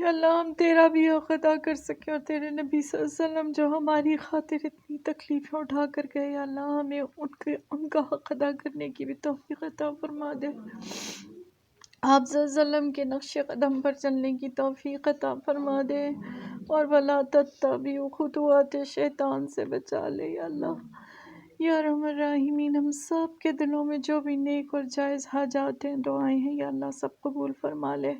یا اللہ. ہم تیرا بھی حق ادا کر سکیں اور تیرے نبی صلی اللہ علیہ وسلم جو ہماری خاطر اتنی تکلیفیں اٹھا کر گئے یا اللہ، ہمیں ان کا حق ادا کرنے کی بھی توفیق عطا فرما دے. آپ صلی اللہ علیہ وسلم کے نقش قدم پر چلنے کی توفیق عطا فرما دے اور ولا تتبعوا خطوات شیطان سے بچا لے یا اللہ. یا ارحم الراحمین، ہم سب کے دلوں میں جو بھی نیک اور جائز حاجات ہیں، دعائیں ہیں یا اللہ، سب قبول فرما لے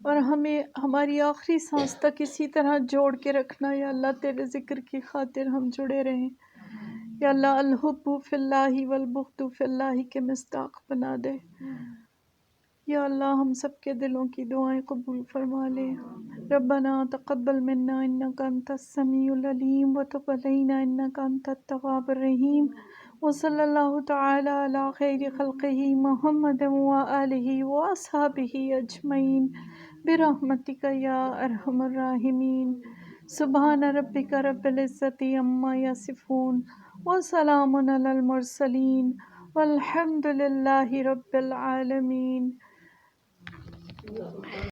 اور ہمیں ہماری آخری سانس تک اسی طرح جوڑ کے رکھنا یا اللہ. تیرے ذکر کی خاطر ہم جڑے رہیں یا اللہ. الحب فی اللہ والبغض فی اللہ کے مصداق بنا دے یا اللہ. ہم سب کے دلوں کی دعائیں قبول فرما لے. ربنا تقبل منا انک انت السمیع العلیم وتب علینا انک انت التواب الرحیم. وصلی اللہ تعالی علی خیر خلقہ محمد وآلہ واصحابہ اجمعین برحمتک یا ارحم الراحمین. سبحان ربک رب العزۃ عما یصفون وسلام علی المرسلین والحمد للہ رب العالمین.